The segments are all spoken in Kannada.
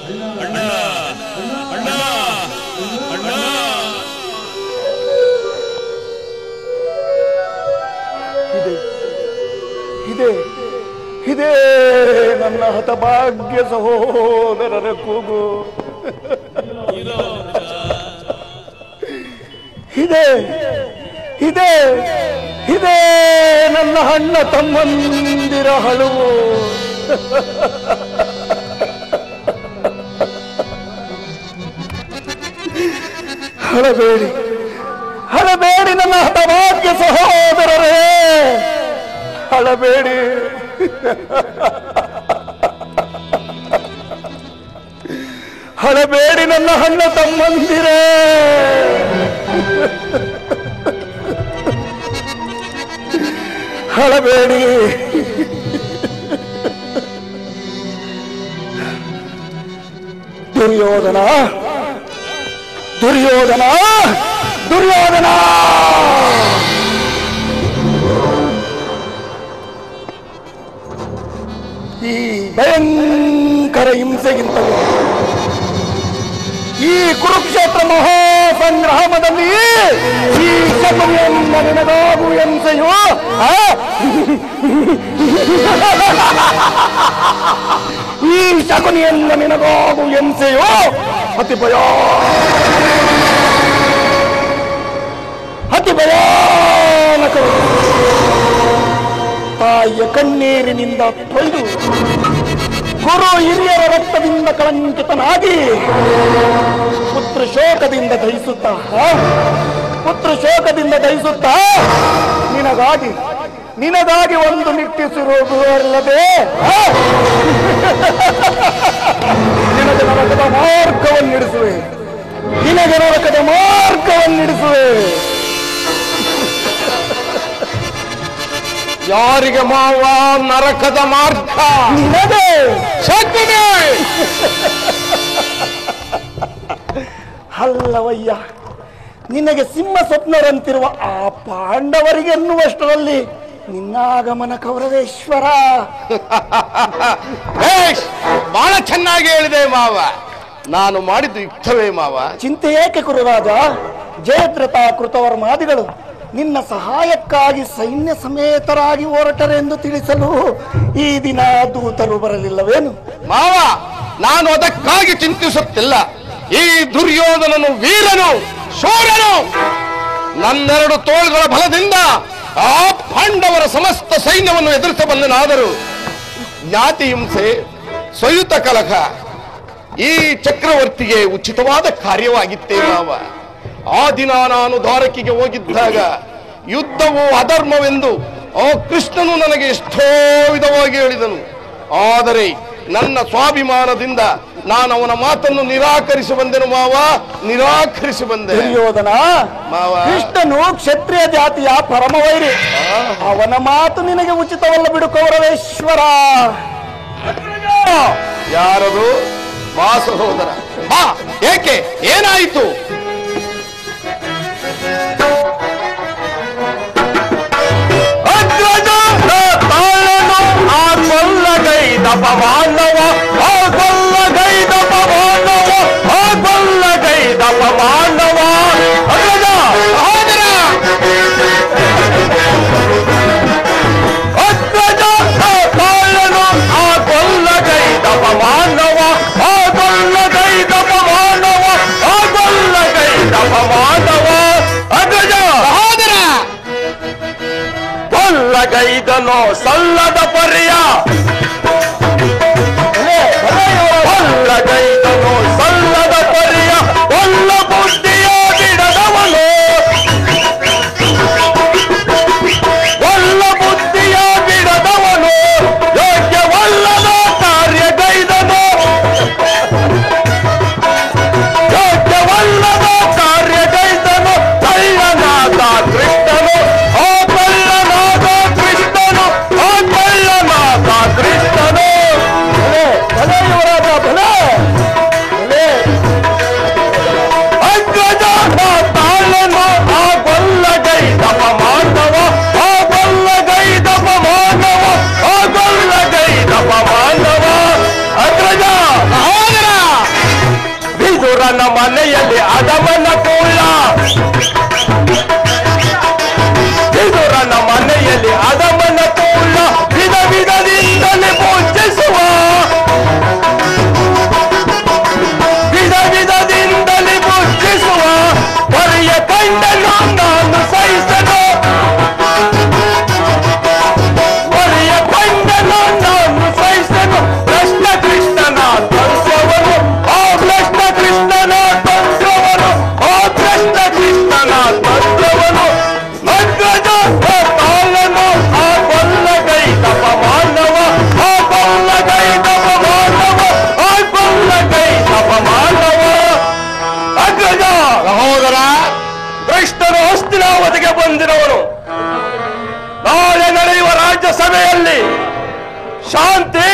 ಅಣ್ಣ ಅಣ್ಣ ಅಣ್ಣ ಇದೇ ಇದೇ ನನ್ನ ಹತಭಾಗ್ಯ ಸಹೋದರರ ಕೂಗು. ಇದೇ ಇದೇ ಇದೇ ನನ್ನ ಅಣ್ಣ ತಮ್ಮಂದಿರ ಹಳುವು. ಹಳಬೇಡಿ ಹಳಬೇಡಿ ನನ್ನ ಹತಭಾಗ್ಯ ಸಹೋದರರೇ, ಹಳಬೇಡಿ. ಹಳಬೇಡಿ ನನ್ನ ಅಣ್ಣ ತಮ್ಮಂದಿರೇ. ಹಳಬೇಡಿ. ದುರ್ಯೋಧನ ದುರ್ಯೋಧನ ದುರ್ಯೋಧನ, ಈ ಭಯಂಕರ ಹಿಂಸೆಗಿಂತಲೂ ಈ ಕುರುಕ್ಷೇತ್ರ ಮಹಾಸಂಗ್ರಾಮದಲ್ಲಿ ಈ ಶಕುನಿಯನ್ನ ನಿನಗಾಗುವ ಹಿಂಸೆಯು ಈ ಶಕುನಿಯನ್ನ ನಿನಗಾಗುವ ಹಿಂಸೆಯು ಅತಿ ಭಯಾನಕ. ತಾಯಿಯ ಕಣ್ಣೀರಿನಿಂದ ತೊಯ್ದು ಗುರು ಹಿರಿಯರ ರಕ್ತದಿಂದ ಕಳಂಕಿತನಾಗಿ ಪುತ್ರ ಶೋಕದಿಂದ ದಹಿಸುತ್ತಾ ನಿನಗಾಗಿ ಒಂದು ನಿಟ್ಟಿಸಿರುವುದಲ್ಲದೆ ನಿನಗೆ ನರಕದ ಮಾರ್ಗವನ್ನಿಡಿಸುವೆ. ಯಾರಿಗೆ ಮಾವ ನರಕದ ಮಾರ್ಗ? ನಿನಗೆ. ಅಲ್ಲವಯ್ಯ, ನಿನಗೆ ಸಿಂಹ ಸ್ವಪ್ನರಂತಿರುವ ಆ ಪಾಂಡವರಿಗೆ ಎನ್ನುವಷ್ಟರಲ್ಲಿ ನಿನ್ನಾಗಮನ ಕೌರವೇಶ್ವರ. ಬಹಳ ಚೆನ್ನಾಗಿ ಹೇಳಿದೆ ಮಾವ. ನಾನು ಮಾಡಿದ್ದು ಯುಕ್ತವೇ ಮಾವ. ಚಿಂತೆ ಏಕೆ ಕುರುರಾಜ? ಜಯದ್ರಥ ಕೃತವರ್ಮಾದಿಗಳು ನಿನ್ನ ಸಹಾಯಕ್ಕಾಗಿ ಸೈನ್ಯ ಸಮೇತರಾಗಿ ಹೊರಟರೆಂದು ತಿಳಿಸಲು ಈ ದಿನ ದೂತರು ಬರಲಿಲ್ಲವೇನು? ಮಾವ, ನಾನು ಅದಕ್ಕಾಗಿ ಚಿಂತಿಸುತ್ತಿಲ್ಲ. ಈ ದುರ್ಯೋಧನನು ವೀರನು, ಶೂರನು. ನನ್ನೆರಡು ತೋಳುಗಳ ಬಲದಿಂದ ಆ ಪಾಂಡವರ ಸಮಸ್ತ ಸೈನ್ಯವನ್ನು ಎದುರಿಸಬಲ್ಲನಾದರೂ ಜ್ಞಾತಿ ಹಿಂಸೆ, ಸ್ವಯುತ ಕಲಹ ಈ ಚಕ್ರವರ್ತಿಗೆ ಉಚಿತವಾದ ಕಾರ್ಯವಾಗಿತ್ತೇ ಮಾವ. ಆ ದಿನ ನಾನು ದ್ವಾರಕಿಗೆ ಹೋಗಿದ್ದಾಗ ಯುದ್ಧವು ಅಧರ್ಮವೆಂದು ಆ ಕೃಷ್ಣನು ನನಗೆ ಎಷ್ಟೋ ವಿಧವಾಗಿ ಹೇಳಿದನು. ಆದರೆ ನನ್ನ ಸ್ವಾಭಿಮಾನದಿಂದ ನಾನು ಅವನ ಮಾತನ್ನು ನಿರಾಕರಿಸಿ ಬಂದೆನು ಮಾವ, ನಿರಾಕರಿಸಿ ಬಂದೆ. ದುರ್ಯೋಧನ ಮಾವ, ಕೃಷ್ಣನು ಕ್ಷತ್ರಿಯ ಜಾತಿಯ ಪರಮವೈರಿ. ಅವನ ಮಾತು ನಿನಗೆ ಉಚಿತವಲ್ಲ ಬಿಡು ಕೌರವೇಶ್ವರ. ಯಾರದು? ಬಾ ಸಹೋದರ ಬಾ. ಏಕೆ, ಏನಾಯಿತು? ಅಪಮಾನವ ಕೊಲ್ಲಗೈದ ಪಮಾನವ ಕೊಲ್ಲಗೈದ ಪಮಾನವ ತಾಳನು ಆ ಕೊಲ್ಲಗೈದ ಪಮಾನವ ಕೊಲ್ಲಗೈದ ಪಮಾನವ ಕೊಲ್ಲಗೈದ ಪಮಾನವ ಅಗ್ರಜ ಕೊಲ್ಲಗೈದನೋ ಸಲ್ಲದ ಪರಿಯ ಕೊಲ್ಲಗೈದನು ಸಲ್ಲದ ಪರಿಯ ಕೊಲ್ಲ ಬುದ್ಧಿಯ ಬಿಡದವನು ಕೊಲ್ಲ ಬುದ್ಧಿಯ ಬಿಡದವನು ಯೋಗ್ಯವಲ್ಲದ ಕಾರ್ಯಗೈದನು ಯೋಗ್ಯವಲ್ಲದ ಕಾರ್ಯಗೈದನು ಕಳ್ಳನಾದ ಕೃಷ್ಣನು ಆ ಕಳ್ಳನಾದ ಕೃಷ್ಣನು ಆ ಕಳ್ಳನಾದ ವಿದುರನ ಮನೆಯಲ್ಲಿ ಅದಮನ ಕೂಳ, ವಿದುರನ ಮನೆಯಲ್ಲಿ ಅದಮನ ಕೂಳ, ವಿಧ ವಿಧದಿಂದಲೇ ಪೂಜಿಸುವ, ವಿಧ ವಿಧದಿಂದಲೇ ಪೂಜಿಸುವ ಪರಿಯ ಕಂಡನು ನಾನು ಸಹಿಸನು, ಪರಿಯ ಕಂಡನು ನಾನು ಸಹಿಸನು. ಕೃಷ್ಣ ಕೃಷ್ಣನ ತಂತ್ರವನು, ಆ ಕೃಷ್ಣ ಕೃಷ್ಣನ ತಂತ್ರವನು, ಆ ಕೃಷ್ಣ ಕೃಷ್ಣನ ತಂತ್ರವನು. ಅಗ್ರಜ ತಾಳನು ಆ ಕೊಲ್ಲಗೈ ತಪ ಮಾನವ, ಆ ಕೊಲ್ಲಗೈ ತಪ ಮಾನವ, ಆ ಕೊಲ್ಲಗೈ ತಪ ಮಾನವ. ಅಗ್ರಜ ಸಹೋದರ, ಕೃಷ್ಣನು ಹಸ್ತಿನಾವತಿಗೆ ಬಂದಿರುವನು. ನಾಳೆ ನಡೆಯುವ ರಾಜ್ಯಸಭೆಯಲ್ಲಿ ಶಾಂತಿ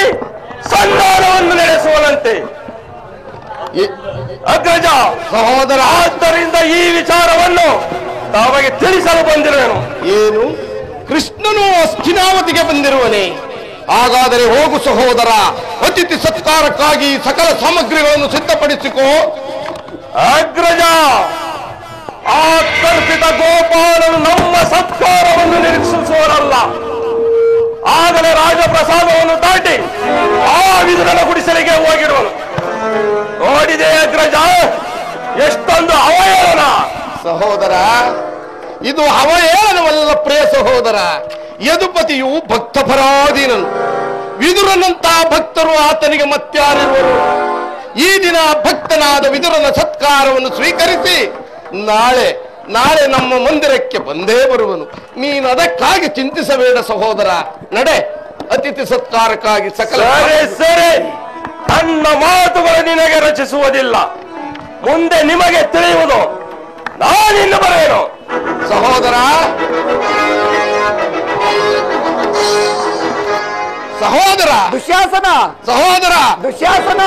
ಸಂಧಾನವನ್ನು ನಡೆಸುವನಂತೆ. ಅಗ್ರಜ ಸಹೋದರ, ಆದ್ದರಿಂದ ಈ ವಿಚಾರವನ್ನು ತಾವಾಗಿ ತಿಳಿಸಲು ಬಂದಿರುವೆನು. ಏನು? ಕೃಷ್ಣನು ಹಸ್ತಿನಾವತಿಗೆ ಬಂದಿರುವನೇ? ಹಾಗಾದರೆ ಹೋಗು ಸಹೋದರ, ಅತಿಥಿ ಸತ್ಕಾರಕ್ಕಾಗಿ ಸಕಲ ಸಾಮಗ್ರಿಗಳನ್ನು ಸಿದ್ಧಪಡಿಸಿಕೋ. ಅಗ್ರಜ, ಆ ಕಲ್ಪಿತ ಗೋಪಾಲನು ನಮ್ಮ ಸತ್ಕಾರವನ್ನು ನಿರೀಕ್ಷಿಸುವರಲ್ಲ. ಆಗಲೇ ರಾಜಪ್ರಸಾದವನ್ನು ದಾಟಿ ಆ ವಿದುರನ ಗುಡಿಸಲಿಗೆ ಹೋಗಿರುವನು. ನೋಡಿದೆ ಅಗ್ರಜ, ಎಷ್ಟೊಂದು ಅವಹೇಳನ. ಸಹೋದರ, ಇದು ಅವಹೇಳನವಲ್ಲ ಪ್ರಿಯ ಸಹೋದರ. ಯದುಪತಿಯು ಭಕ್ತ ಪರಾಧೀನನು. ವಿದುರನಂತ ಭಕ್ತರು ಆತನಿಗೆ ಮತ್ಯಾರಿರುವರು. ಈ ದಿನ ಭಕ್ತನಾದ ವಿದುರನ ಸತ್ಕಾರವನ್ನು ಸ್ವೀಕರಿಸಿ ನಾಳೆ ನಮ್ಮ ಮಂದಿರಕ್ಕೆ ಬಂದೇ ಬರುವನು. ನೀನು ಅದಕ್ಕಾಗಿ ಚಿಂತಿಸಬೇಡ ಸಹೋದರ. ನಡೆ, ಅತಿಥಿ ಸತ್ಕಾರಕ್ಕಾಗಿ ಸಕಲ. ಸರಿ, ನನ್ನ ಮಾತುಗಳು ನಿನಗೆ ರಚಿಸುವುದಿಲ್ಲ. ಮುಂದೆ ನಿಮಗೆ ತಿಳಿಯುವುದು. ನಾನಿನ್ನು ಬರೆಯನು. ಸಹೋದರ, ಸಹೋದರ ದುಶ್ಯಾಸನ, ಸಹೋದರ ದುಶ್ಯಾಸನ.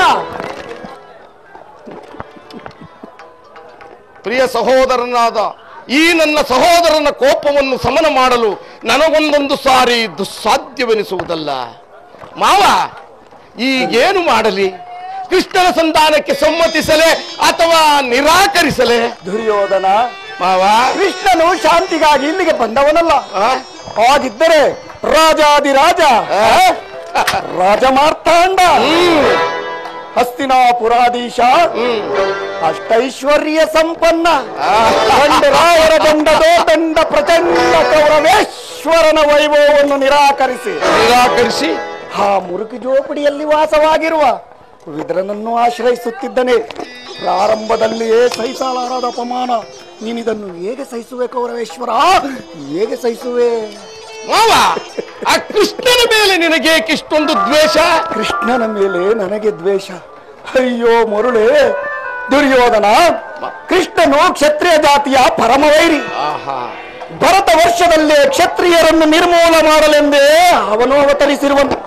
ಪ್ರಿಯ ಸಹೋದರನಾದ ಈ ನನ್ನ ಸಹೋದರನ ಕೋಪವನ್ನು ಸಮನ ಮಾಡಲು ನನಗೊಂದೊಂದು ಸಾರಿ ದುಸ್ಸಾಧ್ಯವೆನಿಸುವುದಲ್ಲ. ಮಾವ, ಈಗೇನು ಮಾಡಲಿ? ಕೃಷ್ಣನ ಸಂಧಾನಕ್ಕೆ ಸಮ್ಮತಿಸಲೇ ಅಥವಾ ನಿರಾಕರಿಸಲೇ? ದುರ್ಯೋಧನ, ಮಾವ, ಕೃಷ್ಣನು ಶಾಂತಿಗಾಗಿ ಇಲ್ಲಿಗೆ ಬಂದವನಲ್ಲ. ಹಾಗಿದ್ದರೆ ರಾಜಾದಿರಾಜ ರಾಜಮಾರ್ತಾಂಡ ಹಸ್ತಿನಾಪುರಾಧೀಶ ಅಷ್ಟೈಶ್ವರ್ಯ ಸಂಪನ್ನ ದಂಡರಾಯರ ದಂಡ ಪ್ರಚಂಡ ಕೌರವೇಶ್ವರನ ವೈಭವವನ್ನು ನಿರಾಕರಿಸಿ ಆ ಮುರುಕು ಜೋಪಡಿಯಲ್ಲಿ ವಾಸವಾಗಿರುವ ವಿದುರನನ್ನು ಆಶ್ರಯಿಸುತ್ತಿದ್ದನೆ. ಪ್ರಾರಂಭದಲ್ಲಿಯೇ ಸಹಿಸಲಾರದ ಅಪಮಾನ. ನೀನಿದನ್ನು ಹೇಗೆ ಸಹಿಸುವೆ ಕೌರವೇಶ್ವರ? ಹೇಗೆ ಸಹಿಸುವೆ? ಮಾವ, ಆ ಕೃಷ್ಣನ ಮೇಲೆ ನಿನಗೇಕಿಷ್ಟೊಂದು ದ್ವೇಷ? ಕೃಷ್ಣನ ಮೇಲೆ ನನಗೆ ದ್ವೇಷ? ಅಯ್ಯೋ ಮರುಳೇ ದುರ್ಯೋಧನ, ಕೃಷ್ಣನು ಕ್ಷತ್ರಿಯ ಜಾತಿಯ ಪರಮವೈರಿ. ಭರತ ವರ್ಷದಲ್ಲೇ ಕ್ಷತ್ರಿಯರನ್ನು ನಿರ್ಮೂಲ ಮಾಡಲೆಂದೇ ಅವನು ಅವತರಿಸಿರುವನು.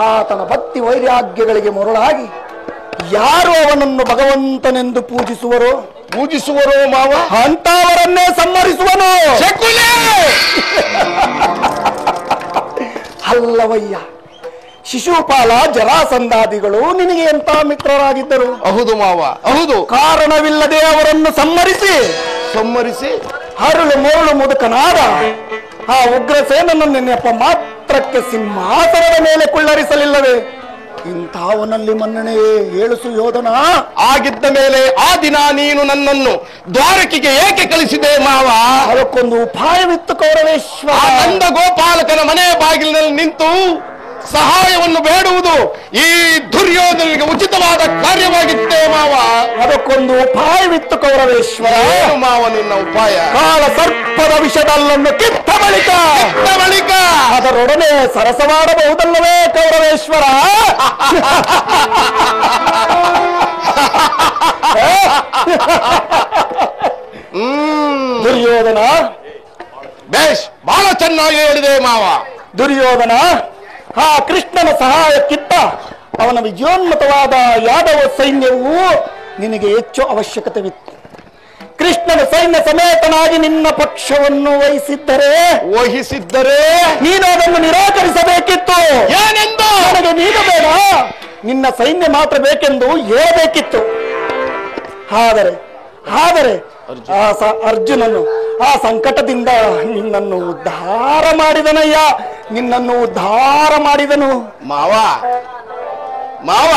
ಆತನ ಭಕ್ತಿ ವೈರಾಗ್ಯಗಳಿಗೆ ಮರುಳಾಗಿ ಯಾರು ಅವನನ್ನು ಭಗವಂತನೆಂದು ಪೂಜಿಸುವರೋ ಮಾವ, ಅಂತವರನ್ನೇ ಸಂಹರಿಸುವನು. ಅಲ್ಲವಯ್ಯ, ಶಿಶುಪಾಲ ಜರಾಸಂಧಾದಿಗಳು ನಿನಗೆ ಎಂತ ಮಿತ್ರರಾಗಿದ್ದರು? ಹೌದು ಮಾವ, ಹೌದು. ಕಾರಣವಿಲ್ಲದೆ ಅವರನ್ನು ಸಂಹರಿಸಿ ಹರಳು ಮರಳು ಮುದುಕನಾದ ಆ ಉಗ್ರಸೇನನ್ನು ನೆನಪ ಮಾತ್ರಕ್ಕೆ ಸಿಂಹಾಸನದ ಮೇಲೆ ಕುಳ್ಳರಿಸಲಿಲ್ಲವೇ? ಇಂಥವನಲ್ಲಿ ಮನ್ನಣೆ ಹೇಳು ಸುಯೋಧನ. ಆಗಿದ್ದ ಮೇಲೆ ಆ ದಿನ ನೀನು ನನ್ನನ್ನು ದ್ವಾರಕಿಗೆ ಏಕೆ ಕಳಿಸಿದೆ ಮಾವ? ಅದಕ್ಕೊಂದು ಉಪಾಯವಿತ್ತು ಕೌರವೇಶ್ವರ. ನಂದ ಗೋಪಾಲಕನ ಮನೆ ಬಾಗಿಲಿನಲ್ಲಿ ನಿಂತು ಸಹಾಯವನ್ನು ಬೇಡುವುದು ಈ ದುರ್ಯೋಧನಿಗೆ ಉಚಿತವಾದ ಕಾರ್ಯವಾಗಿತ್ತೇ ಮಾವ. ಅದಕ್ಕೊಂದು ಉಪಾಯವಿತ್ತು ಕೌರವೇಶ್ವರ. ಏನು ಮಾವ ನಿನ್ನ ಉಪಾಯ? ಕಾಲ ಸರ್ಪದ ವಿಷದಲ್ಲನ್ನು ಕಿತ್ತ ಬಳಿಕ ಅದರೊಡನೆ ಸರಸವಾಡಬಹುದಲ್ಲವೇ ಕೌರವೇಶ್ವರ? ದುರ್ಯೋಧನ, ಬೇಷ್, ಬಹಳ ಚೆನ್ನಾಗಿ ಹೇಳಿದೆ ಮಾವ. ದುರ್ಯೋಧನ, ಆ ಕೃಷ್ಣನ ಸಹಾಯಕ್ಕಿಂತ ಅವನ ವಿಜಯೋನ್ಮತವಾದ ಯಾದವ ಸೈನ್ಯವು ನಿನಗೆ ಹೆಚ್ಚು ಅವಶ್ಯಕತೆವಿತ್ತು. ಕೃಷ್ಣನ ಸೈನ್ಯ ಸಮೇತನಾಗಿ ನಿನ್ನ ಪಕ್ಷವನ್ನು ವಹಿಸಿದ್ದರೆ ನೀನು ಅದನ್ನು ನಿರಾಕರಿಸಬೇಕಿತ್ತು. ಏನೆಂದು? ನನಗೆ ನೀನು ಬೇಡ, ನಿನ್ನ ಸೈನ್ಯ ಮಾತ್ರ ಬೇಕೆಂದು ಹೇಳಬೇಕಿತ್ತು. ಆದರೆ ಅರ್ಜುನನು ಆ ಸಂಕಟದಿಂದ ನಿನ್ನನ್ನು ಉದ್ಧಾರ ಮಾಡಿದನಯ್ಯ, ನಿನ್ನನ್ನು ಉದ್ಧಾರ ಮಾಡಿದನು. ಮಾವ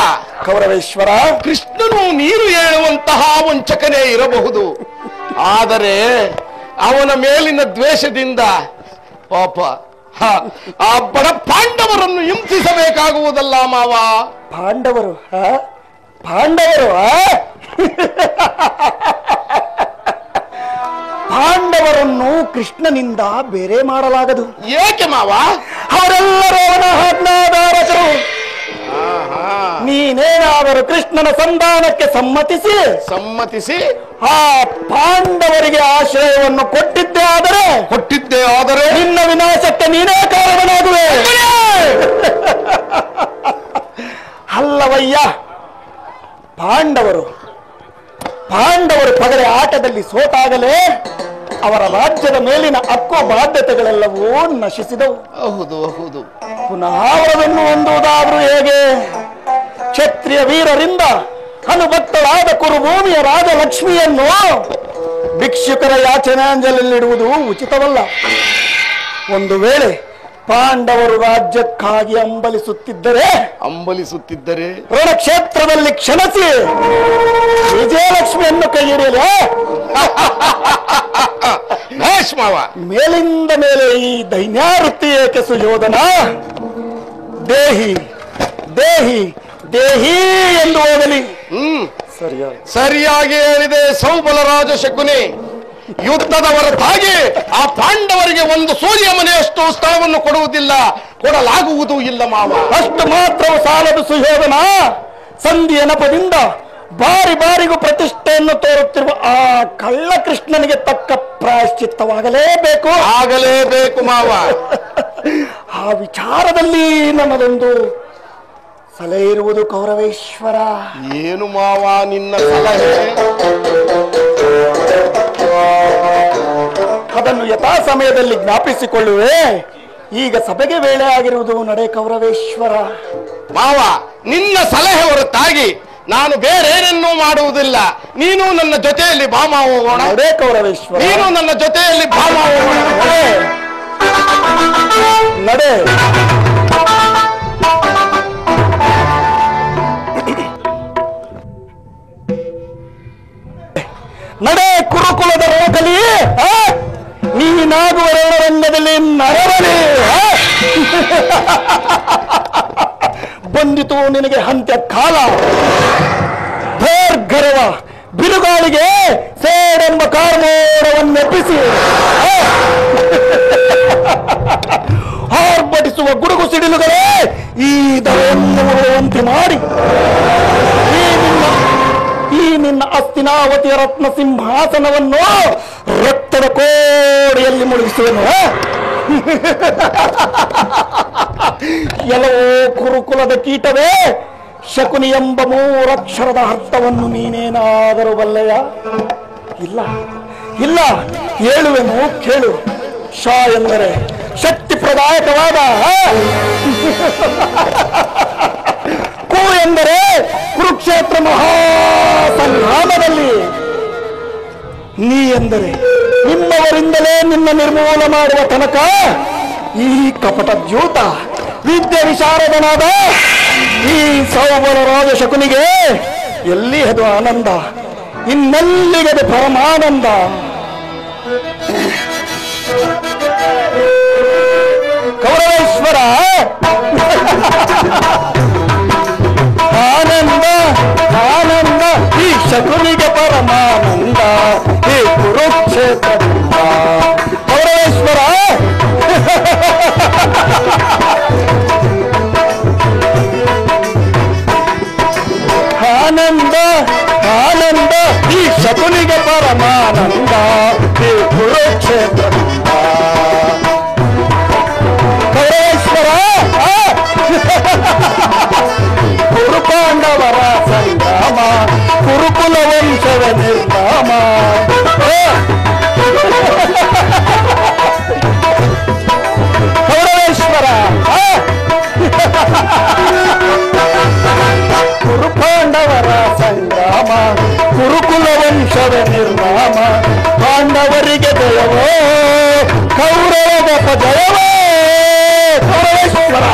ಕೌರವೇಶ್ವರ, ಕೃಷ್ಣನು ನೀರು ಹೇಳುವಂತಹ ವಂಚಕನೇ ಇರಬಹುದು, ಆದರೆ ಅವನ ಮೇಲಿನ ದ್ವೇಷದಿಂದ ಪಾಪ ಆ ಬಡ ಪಾಂಡವರನ್ನು ಹಿಂಸಿಸಬೇಕಾಗುವುದಲ್ಲ ಮಾವ. ಪಾಂಡವರು ಪಾಂಡವರನ್ನು ಕೃಷ್ಣನಿಂದ ಬೇರೆ ಮಾಡಲಾಗದು. ಏಕೆ ಮಾವ? ಅವರೆಲ್ಲರೂ ಅವನ ಆಜ್ಞಾಧಾರಕರು. ನೀನೇನಾದರೂ ಕೃಷ್ಣನ ಸಂಧಾನಕ್ಕೆ ಸಮ್ಮತಿಸಿ ಆ ಪಾಂಡವರಿಗೆ ಆಶ್ರಯವನ್ನು ಕೊಟ್ಟಿದ್ದೇ ಆದರೆ ನಿನ್ನ ವಿನಾಶಕ್ಕೆ ನೀನೇ ಕಾರಣನಾಗುವೆ. ಅಲ್ಲವಯ್ಯ, ಪಾಂಡವರು ಪಗಡೆ ಆಟದಲ್ಲಿ ಸೋತಾಗಲೇ ಅವರ ರಾಜ್ಯದ ಮೇಲಿನ ಹಕ್ಕು ಬಾಧ್ಯತೆಗಳೆಲ್ಲವೂ ನಶಿಸಿದವು. ಹೌದು. ಪುನಃ ಅವರನ್ನು ಹೊಂದುವುದಾದ್ರೂ ಹೇಗೆ? ಕ್ಷತ್ರಿಯ ವೀರರಿಂದ ಅನುಭಕ್ತಳಾದ ಕುರುಭೂಮಿಯ ರಾಜಲಕ್ಷ್ಮಿಯನ್ನು ಭಿಕ್ಷುಕರ ಯಾಚನಾಂಜಲಿಯಲ್ಲಿಡುವುದು ಉಚಿತವಲ್ಲ. ಒಂದು ವೇಳೆ ಪಾಂಡವರು ರಾಜ್ಯಕ್ಕಾಗಿ ಹಂಬಲಿಸುತ್ತಿದ್ದರೆ ರಣಕ್ಷೇತ್ರದಲ್ಲಿ ಕ್ಷಣಿಸಿ ವಿಜಯಲಕ್ಷ್ಮಿಯನ್ನು ಕೈ ಹಿಡಿಯಲೇ. ಮೇಲಿಂದ ಮೇಲೆ ಈ ದೈನ್ಯಾವೃತ್ತಿ ಏಕೆ ಸುಯೋಧನ? ದೇಹಿ ಎಂದು ಹೋಗಲಿ. ಸರಿಯಾಗಿ ಹೇಳಿದೆ ಸೌಬಲರಾಜ ಶಕುನಿ. ಯುದ್ಧದ ಹೊರತಾಗಿ ಆ ಪಾಂಡವರಿಗೆ ಒಂದು ಸೂರ್ಯ ಮನೆಯಷ್ಟು ಸ್ಥಳವನ್ನು ಕೊಡಲಾಗುವುದೂ ಇಲ್ಲ ಮಾವ. ಅಷ್ಟು ಮಾತ್ರವೂ ಸಾಲದು ಸುಯೋಧನ. ಸಂಧಿಯ ನೆಪದಿಂದ ಬಾರಿಗೂ ಪ್ರತಿಷ್ಠೆಯನ್ನು ತೋರುತ್ತಿರುವ ಆ ಕಳ್ಳ ಕೃಷ್ಣನಿಗೆ ತಕ್ಕ ಪ್ರಾಯಶ್ಚಿತ್ತವಾಗಲೇಬೇಕು ಮಾವ. ಆ ವಿಚಾರದಲ್ಲಿ ನನ್ನದೊಂದು ಸಲಹೆ ಇರುವುದು ಕೌರವೇಶ್ವರ. ಏನು ಮಾವ ನಿನ್ನ ಸಲಹೆ? ಅದನ್ನು ಯಥಾ ಸಮಯದಲ್ಲಿ ಜ್ಞಾಪಿಸಿಕೊಳ್ಳುವೆ. ಈಗ ಸಭೆಗೆ ವೇಳೆ ಆಗಿರುವುದು. ನಡೆ ಕೌರವೇಶ್ವರ. ಮಾವ, ನಿನ್ನ ಸಲಹೆ ಹೊರತಾಗಿ ನಾನು ಬೇರೇನನ್ನೂ ಮಾಡುವುದಿಲ್ಲ. ನೀನು ನನ್ನ ಜೊತೆಯಲ್ಲಿ ಭಾಮ ಹೋಗೋಣ. ನಡೆ ಕೌರವೇಶ್ವರ. ನೀನು ನನ್ನ ಜೊತೆಯಲ್ಲಿ ಭಾಮ ಹೋಗೋಣ. ನಡೆ. ನಡೆ ಕುರುಕುಲದ ರೋಗಲಿ, ನೀನಾಗುವ ರಣರಂಗದಲ್ಲಿ ನರವಳಿ. ಬಂದಿತು ನಿನಗೆ ಅಂತ್ಯ ಕಾಲ. ಭೋರ್ಗರವ ಬಿರುಗಾಳಿಗೆ ಸೇಡೆಂಬ ಕಾರ್ಮೋಡವನ್ನೆಪ್ಪಿಸಿ ಆರ್ಭಟಿಸುವ ಗುಡುಗು ಸಿಡಿಲುಗಳೇ ಈ ದಯವನ್ನು ಉರುಳುವಂತೆ ಮಾಡಿ ಈ ನಿನ್ನ ಅಸ್ತಿನಾವತಿಯ ರತ್ನ ಸಿಂಹಾಸನವನ್ನು ರಕ್ತದ ಕೋಡಿಯಲ್ಲಿ ಮುಳುಗಿಸುವೆನು. ಎಲ್ಲವೋ ಕುರುಕುಲದ ಕೀಟವೇ, ಶಕುನಿ ಎಂಬ ಮೂರಕ್ಷರದ ಅರ್ಥವನ್ನು ನೀನೇನಾದರೂ ಬಲ್ಲೆಯ? ಇಲ್ಲ, ಹೇಳುವೆನು ಕೇಳು. ಶ ಎಂದರೆ ಶಕ್ತಿ ಪ್ರದಾಯಕವಾದ, ಕು ಎಂದರೆ ಕುರುಕ್ಷೇತ್ರ ಮಹಾಸಂಗ್ರಾಮದಲ್ಲಿ, ನೀ ಎಂದರೆ ನಿಮ್ಮವರಿಂದಲೇ ನಿನ್ನ ನಿರ್ಮೂಲ ಮಾಡುವ ತನಕ ಈ ಕಪಟ ದ್ಯೂತ ವಿದ್ಯೆ ವಿಶಾರದನಾದ ಈ ಸೌಬಲ ರಾಜ ಶಕುನಿಗೆ ಎಲ್ಲಿ ಅದು ಆನಂದ, ಇನ್ನೆಲ್ಲಿಗದು ಪರಮಾನಂದ. ಕೌರವೇಶ್ವರ ಆನಂದ ಆನಂದ ಈ ಶಕುನಿಗೆ ಪರಮಾನಂದ ಈ ಕುರುಕ್ಷೇತ್ರದಿಂದ. ಕೌರವೇಶ್ವರ ಆನಂದ ಆನಂದ ಈ ಶಕುನಿಗೆ ಪರಮಾನಂದ ಈ ಕುರುಕ್ಷೇತ್ರದಿಂದ. ಕೌರವೇಶ್ವರ ಕುರುಪಾಂಡವರ ಸಂಗ್ರಾಮ, ಕುರುಕುಲ ವಂಶದ ನಿರ್ನಾಮ. ಕೌರವೇಶ್ವರ ಕುರುಪಾಂಡವರ ಸಂಗ್ರಾಮ, ಕುರುಕುಲ ಕೌರವದ ಜಯವೇ ಕೌರವೇಶ್ವರ.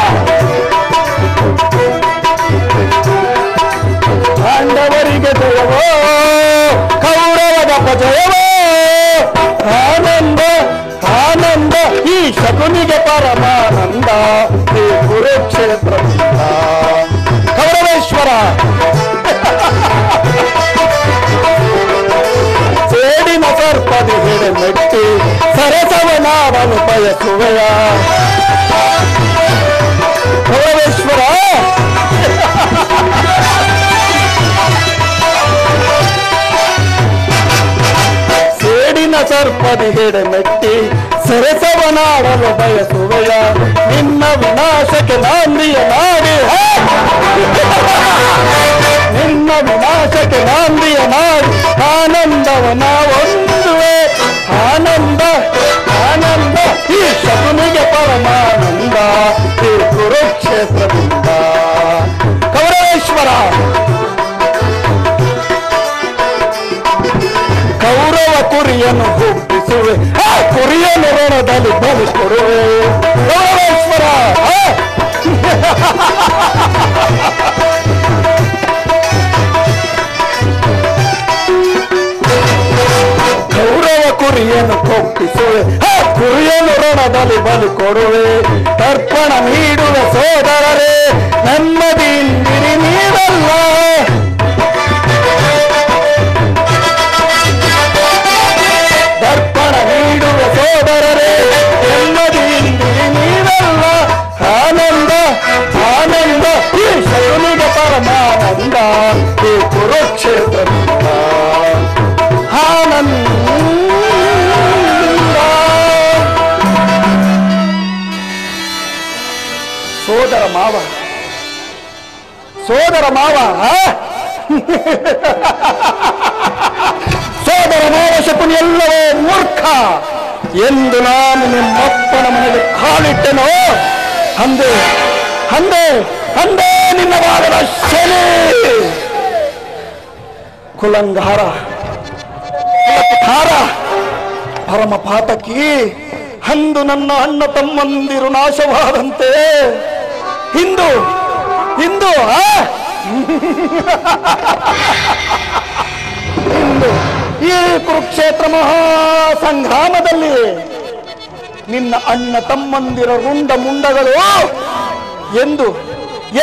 ಪಾಂಡವರಿಗೆ ಜಯವೋ ಕೌರವದ ಜಯವೋ. ಆನಂದ ಆನಂದ ಈ ಶಕುನಿಗೆ ಪರಮಾನಂದ ಈ ಕುರುಕ್ಷೇತ್ರದಿಂದ ಕೌರವೇಶ್ವರ. ಸೇಡಿನ ಸರ್ಪದಿ ಹಿಡೆ ಮೆಟ್ಟಿ ಸರಸವನಾಡಲು ಬಯಸುವೆಯ ಕೌರವೇಶ್ವರ. ಸೇಡಿನ ಸರ್ಪದಿ ಹಿಡೆ ಮೆಟ್ಟಿ ಸರಸವನಾಡಲು ಬಯಸುವೆಯ. ನಿನ್ನ ವಿನಾಶಕ್ಕೆ ನಾಂದಿಯ ನಾಡಿ, ನಿನ್ನ ವಿನಾಶಕ್ಕೆ ನಾಂದಿಯ ನಾಡಿ ಆನಂದವನ ಒಂದುವೆ. ಆನಂದ ಆನಂದ ಈ ಶಕುನಿಗೆ ಪರಮಾನಂದ ಈ ಕುರುಕ್ಷೇತ್ರದಿಂದ ಕೌರವೇಶ್ವರ. ಕೌರವ ಕುರಿಯನ್ನು ಹುಟ್ಟಿಸುವೆ, ಆ ಕುರಿಯನ್ನು ರಣದಲ್ಲಿ ಬಲಿ ಕೊಡುವೆ ಕೌರವೇಶ್ವರ. ಕೌರವ ಕುರಿಯನ್ನು ಕೊಪ್ಪಿಸುವೆ, ಆ ಕುರಿಯನ್ನು ರಣದಲ್ಲಿ ಬಲಿ ಕೊಡುವೆ. ತರ್ಪಣ ನೀಡುವ ಸೋದರರೇ ನೆಮ್ಮದಿಯಿಂದಿರಿ ನೀಡಲ್ಲ. ತರ್ಪಣ ನೀಡುವ ಸೋದರರೇ ನೆಮ್ಮದಿಯಿಂದಿರಿ ನೀಡಲ್ಲ. ಆನಂದ ಆನಂದ ಈ ಶಕುನಿಗೆ ಪರಮಾನಂದ ಈ ಕುರುಕ್ಷೇತ್ರದಿಂದ ಆನಂದ. ಸೋದರ ಮಾವ ಸೋದರ ಮಾವ ಸೋದರ ಮಾವ ಶಕುನಿ ಎಲ್ಲವೋ ಮೂರ್ಖ ಎಂದು ನಾನು ನಿಮ್ಮಪ್ಪನ ಮನೆಗೆ ಕಾಲಿಟ್ಟೆನೋ ಅಂದೆ ಅಂದೆ ಅಂದೇ ನಿನ್ನ ವಾದದ ಶನಿ ಕುಲಂಗಾರ ಪರಮ ಪಾತಕಿ. ಅಂದು ನನ್ನ ಅಣ್ಣ ತಮ್ಮಂದಿರು ನಾಶವಾದಂತೆ ಇಂದು ಇಂದು ಇಂದು ಈ ಕುರುಕ್ಷೇತ್ರ ಮಹಾಸಂಗ್ರಾಮದಲ್ಲಿ ನಿನ್ನ ಅಣ್ಣ ತಮ್ಮಂದಿರ ರುಂಡ ಮುಂಡಗಳು ಎಂದು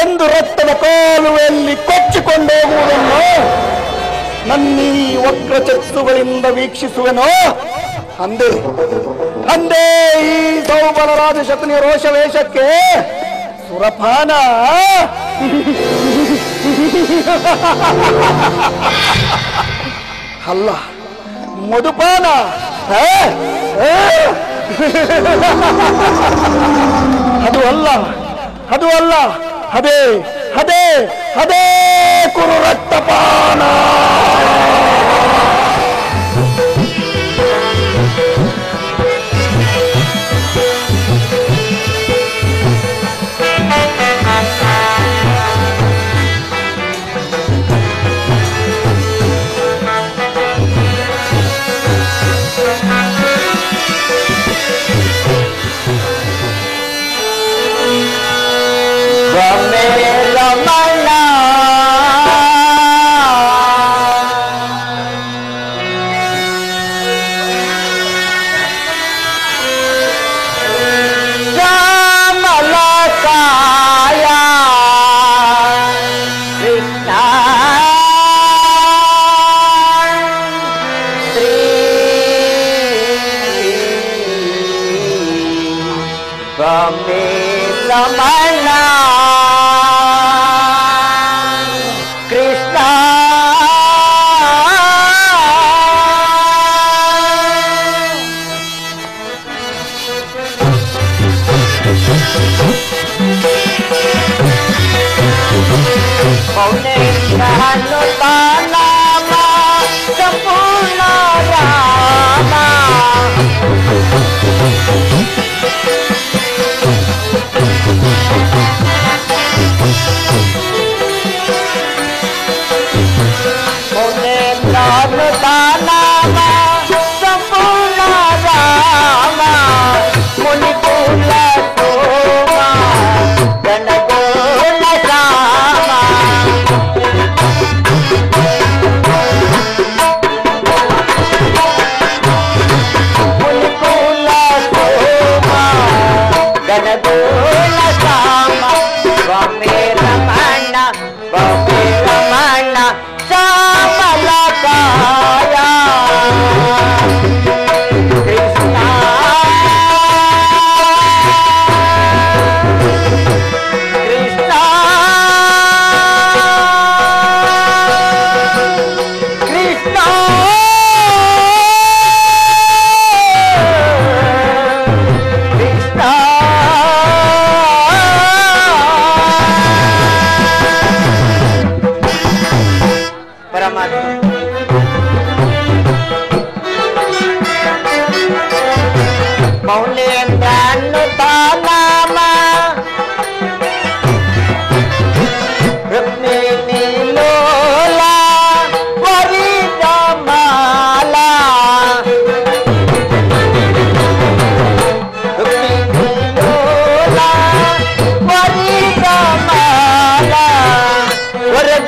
ಎಂದು ರಕ್ತದ ಕಾಲುವೆಯಲ್ಲಿ ಕೊಚ್ಚಿಕೊಂಡೋಗುವುದನ್ನು ನನ್ನೀ ವಕ್ರಚಕ್ಷುಗಳಿಂದ ವೀಕ್ಷಿಸುವೆನೋ ಅಂದೇ ಅಂದೇ ಈ ಸೌಬಲರಾಜ ಶಕುನಿಯ ರೋಷವೇಷಕ್ಕೆ ಸುರಪಾನ ಅಲ್ಲ ಮಧುಪಾನ. ಅದು ಅಲ್ಲ ಅದು ಅಲ್ಲ ಅದೇ ಅದೇ ಅದೇ ಕುರು ರಕ್ತಪಾನ.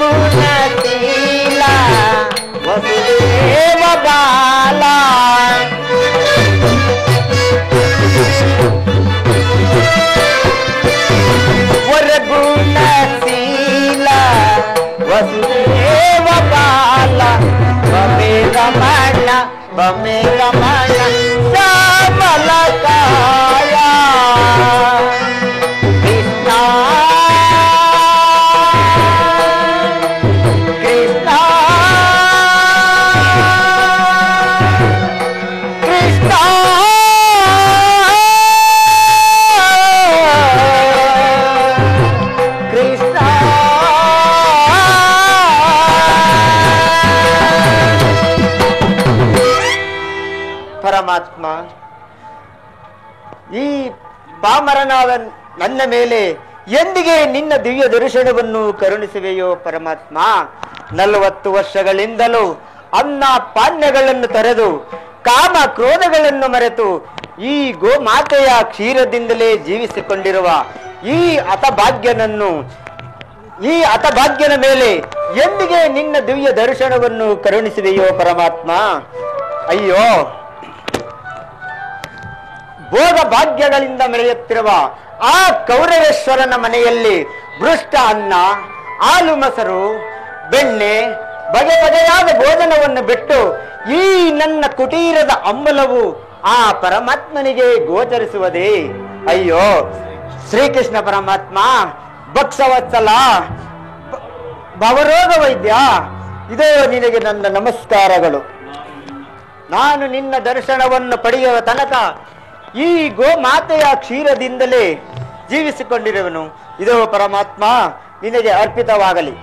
ವರಗುಣಶೀಲ ವಸುದೇವ ಬಾಲ ವರಗುಣಶೀಲ ವಸುದೇವ ಬಾಲ ಬಮೆ ರಮಣ ಶ್ಯಾಮಲ ಕಾಯ ಕೃಷ್ಣ ಕೃಷ್ಣ ಕೃಷ್ಣ ಕೃಷ್ಣ ಪರಮಾತ್ಮ, ಈ ಪಾಮರನಾದ ನನ್ನ ಮೇಲೆ ಎಂದಿಗೆ ನಿನ್ನ ದಿವ್ಯ ದರ್ಶನವನ್ನು ಕರುಣಿಸುವೆಯೋ ಪರಮಾತ್ಮ. 40 ವರ್ಷಗಳಿಂದಲೂ ಅನ್ನ ಪಾನೀಯಗಳನ್ನು ತೊರೆದು ಕಾಮ ಕ್ರೋಧಗಳನ್ನು ಮರೆತು ಈ ಗೋಮಾತೆಯ ಕ್ಷೀರದಿಂದಲೇ ಜೀವಿಸಿಕೊಂಡಿರುವ ಈ ಹತಭಾಗ್ಯನ ಮೇಲೆ ಎಂದಿಗೆ ನಿನ್ನ ದಿವ್ಯ ದರ್ಶನವನ್ನು ಕರುಣಿಸುವೆಯೋ ಪರಮಾತ್ಮ. ಅಯ್ಯೋ, ಭೋಗ ಭಾಗ್ಯಗಳಿಂದ ಮೆರೆಯುತ್ತಿರುವ ಆ ಕೌರವೇಶ್ವರನ ಮನೆಯಲ್ಲಿ ಭೃಷ್ಟ ಅನ್ನ, ಹಾಲು ಮೊಸರು, ಬೆಣ್ಣೆ, ಬಗೆ ಬಗೆಯಾದ ಭೋಜನವನ್ನು ಬಿಟ್ಟು ಈ ನನ್ನ ಕುಟೀರದ ಅಂಬಲವು ಆ ಪರಮಾತ್ಮನಿಗೆ ಗೋಚರಿಸುವುದೇ? ಅಯ್ಯೋ ಶ್ರೀಕೃಷ್ಣ ಪರಮಾತ್ಮ, ಭಕ್ಸವತ್ಸಲ, ಭವರೋಗ ವೈದ್ಯ, ಇದೇ ನಿನಗೆ ನನ್ನ ನಮಸ್ಕಾರಗಳು. ನಾನು ನಿನ್ನ ದರ್ಶನವನ್ನು ಪಡೆಯುವ ತನಕ ಈ ಗೋಮಾತೆಯ ಕ್ಷೀರದಿಂದಲೇ ಜೀವಿಸಿಕೊಂಡಿರುವನು. ಇದು ಪರಮಾತ್ಮ ನಿನಗೆ ಅರ್ಪಿತವಾಗಲಿ.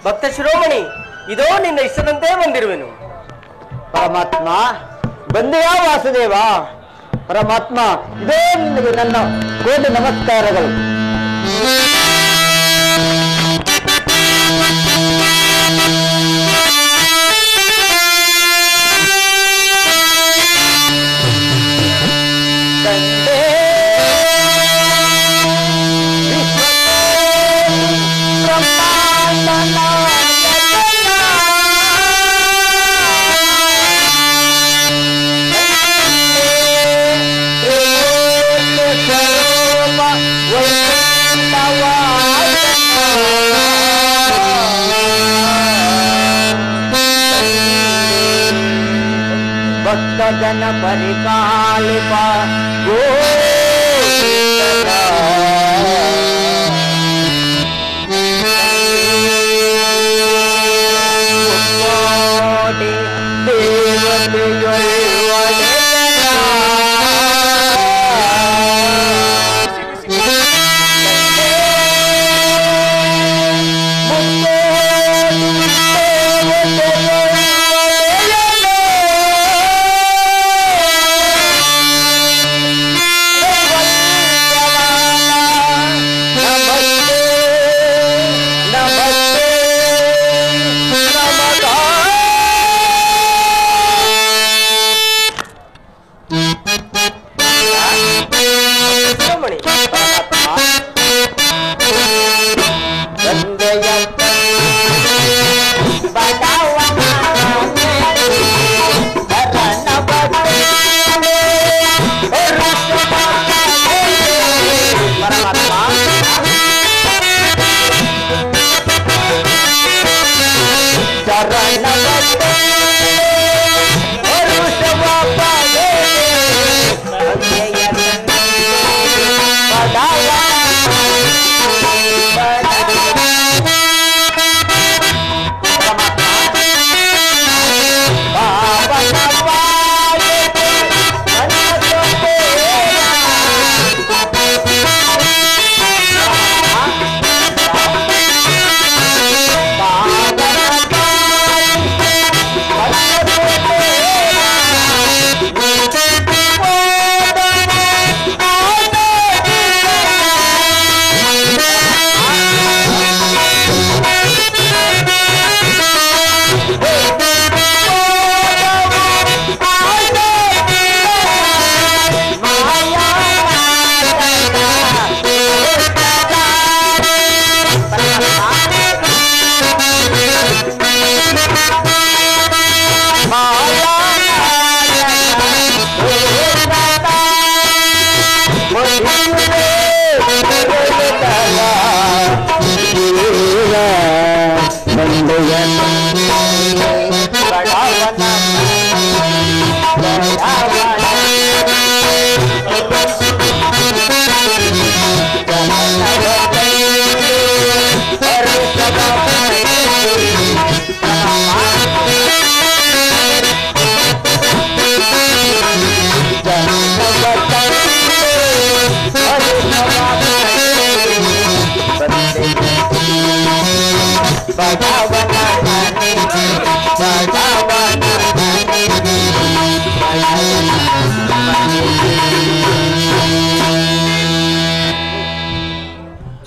ಭಕ್ತ ಶಿರೋಮಣಿ, ಇದೋ ನಿನ್ನ ಇಷ್ಟದಂತೆ ಬಂದಿರುವೆನು. ಪರಮಾತ್ಮ, ಬಂದೆಯಾ ವಾಸುದೇವ? ಪರಮಾತ್ಮ, ಇದೇ ನಿನಗೆ ನನ್ನ ಕೋಟಿ ನಮಸ್ಕಾರಗಳು. ಭಕ್ತಜನ ಪರಿಪಾಲಿಪ ಕೋಟಿ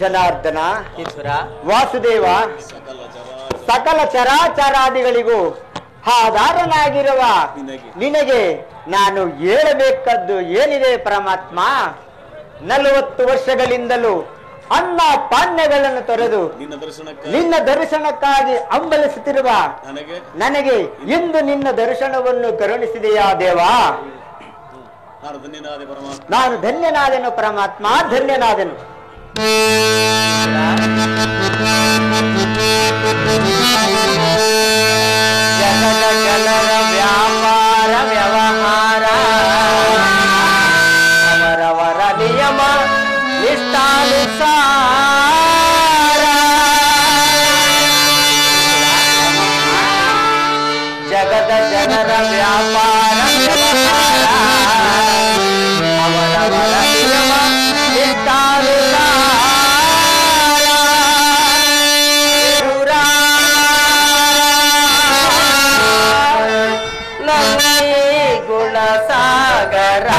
ಜನಾರ್ದನ, ವಾಸುದೇವ, ಸಕಲ ಚರಾಚರಾದಿಗಳಿಗೂ ಆಧಾರನಾಗಿರುವ ನಿನಗೆ ನಾನು ಹೇಳಬೇಕದ್ದು ಏನಿದೆ ಪರಮಾತ್ಮ? 40 ವರ್ಷಗಳಿಂದಲೂ ಅನ್ನ ಪಾನೀಯಗಳನ್ನು ತೊರೆದು ನಿನ್ನ ದರ್ಶನಕ್ಕಾಗಿ ಹಂಬಲಿಸುತ್ತಿರುವ ನನಗೆ ಇಂದು ನಿನ್ನ ದರ್ಶನವನ್ನು ಕರುಣಿಸಿದೆಯಾ ದೇವಾ? ನಾನು ಧನ್ಯನಾದೆನು ಪರಮಾತ್ಮ, ಧನ್ಯನಾದೆನು. ಜಗದ ಜನರ ವ್ಯಾಪಾರ ವ್ಯವಹಾರ ಅವರವರ ನಿಯಮ ನಿಷ್ಠಾನುಸಾರ. ಜಗದ ಜನರ ವ್ಯಾಪಾರ ವ್ಯವಹಾರ ಅವರವರ ನಿಯಮ ನಿಷ್ಠಾನುಸಾರ. ಗುಣ ಸಾಗರ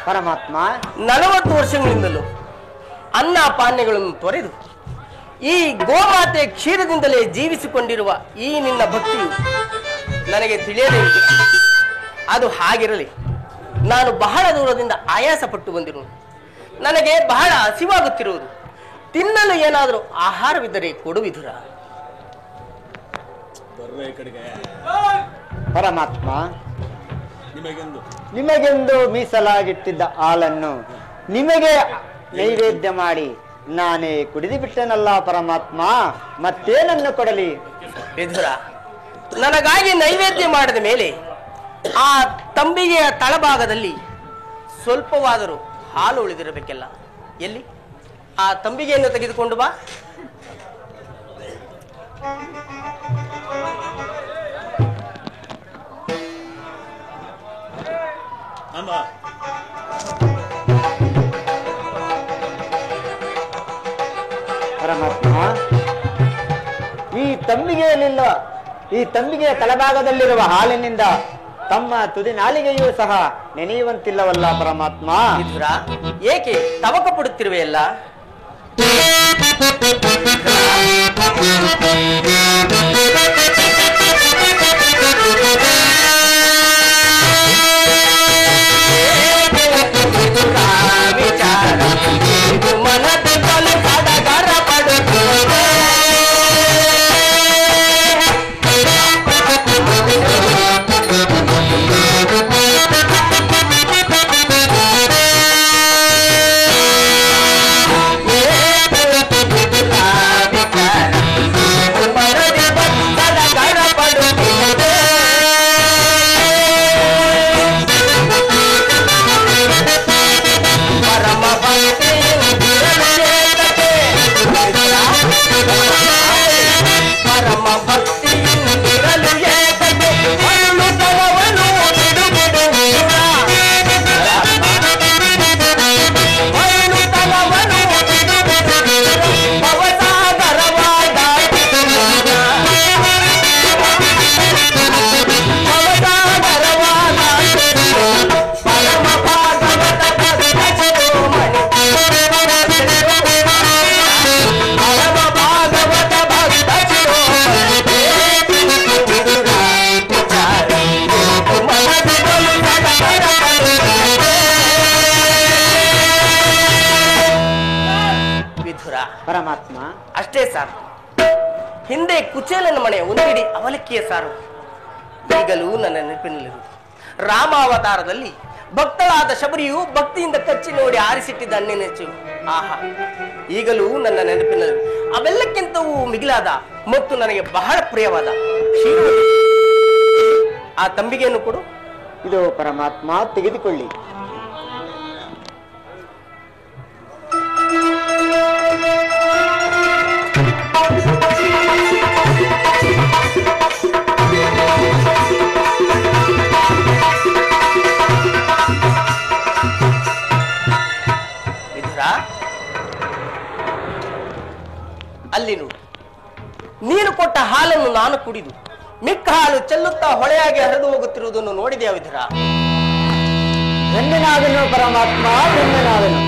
ಪರಮಾತ್ಮ 40 ವರ್ಷಗಳಿಂದಲೂ ಅನ್ನ ಪಾನೀಯಗಳನ್ನು ತೊರೆದು ಈ ಗೋಮಾತೆ ಕ್ಷೀರದಿಂದಲೇ ಜೀವಿಸಿಕೊಂಡಿರುವ ಈ ನಿನ್ನ ಭಕ್ತಿಯು ನನಗೆ ತಿಳಿಯದೇ ಇದೆ. ಅದು ಹಾಗಿರಲಿ, ನಾನು ಬಹಳ ದೂರದಿಂದ ಆಯಾಸ ಪಟ್ಟು ಬಂದಿರುವುದು, ನನಗೆ ಬಹಳ ಹಸಿವಾಗುತ್ತಿರುವುದು, ತಿನ್ನಲು ಏನಾದರೂ ಆಹಾರವಿದ್ದರೆ ಕೊಡು ವಿಧುರ. ಪರಮಾತ್ಮ, ನಿಮಗೆಂದು ಮೀಸಲಾಗಿಟ್ಟಿದ್ದ ಹಾಲನ್ನು ನಿಮಗೆ ನೈವೇದ್ಯ ಮಾಡಿ ನಾನೇ ಕುಡಿದು ಬಿಟ್ಟನಲ್ಲ ಪರಮಾತ್ಮ, ಮತ್ತೇನನ್ನು ಕೊಡಲಿ? ವಿಧುರ, ನನಗಾಗಿ ನೈವೇದ್ಯ ಮಾಡಿದ ಮೇಲೆ ಆ ತಂಬಿಗೆಯ ತಳಭಾಗದಲ್ಲಿ ಸ್ವಲ್ಪವಾದರೂ ಹಾಲು ಉಳಿದಿರಬೇಕಲ್ಲ. ಎಲ್ಲಿ ಆ ತಂಬಿಗೆಯನ್ನು ತೆಗೆದುಕೊಂಡು ಬಾ. ಪರಮಾತ್ಮ, ಈ ತಂಬಿಗೆಯ ತಳಭಾಗದಲ್ಲಿರುವ ಹಾಲಿನಿಂದ ತಮ್ಮ ತುದಿ ನಾಲಿಗೆಯೂ ಸಹ ನೆನೆಯುವಂತಿಲ್ಲವಲ್ಲ ಪರಮಾತ್ಮ. ವಿದುರ, ಏಕೆ ತವಕ ಪಡುತ್ತಿರುವೆಯಲ್ಲ? ಪರಮಾತ್ಮ, ಅಷ್ಟೇ ಸಾರು. ಹಿಂದೆ ಕುಚೇಲನ ಮನೆ ಒಂದಿಡಿ ಅವಲಕ್ಕಿಯ ಸಾರು ಈಗಲೂ ನನ್ನ ನೆನಪಿನಲ್ಲಿರುವುದು. ರಾಮಾವತಾರದಲ್ಲಿ ಭಕ್ತಳಾದ ಶಬರಿಯು ಭಕ್ತಿಯಿಂದ ಕಚ್ಚಿ ನೋಡಿ ಆರಿಸಿಟ್ಟಿದ್ದ ಅನ್ನೆಚ್ಚು ಆಹಾ ಈಗಲೂ ನನ್ನ ನೆನಪಿನಲ್ಲಿ. ಅವೆಲ್ಲಕ್ಕಿಂತವೂ ಮಿಗಿಲಾದ ಮತ್ತು ನನಗೆ ಬಹಳ ಪ್ರಿಯವಾದ ಕ್ಷೀರವತಿ. ಆ ತಂಬಿಗೆಯನ್ನು ಕೊಡು. ಇದು ಪರಮಾತ್ಮ, ತೆಗೆದುಕೊಳ್ಳಿ. ಅಲ್ಲಿ ನೋಡು, ನೀನು ಕೊಟ್ಟ ಹಾಲನ್ನು ನಾನು ಕುಡಿದು ಮಿಕ್ಕ ಹಾಲು ಚೆಲ್ಲುತ್ತಾ ಹೊಳೆಯಾಗಿ ಹರಿದು ಹೋಗುತ್ತಿರುವುದನ್ನು ನೋಡಿದೆಯಾ ವಿಧುರ? ಧನ್ಯನಾದನು ಪರಮಾತ್ಮ, ಧನ್ಯನಾದನು.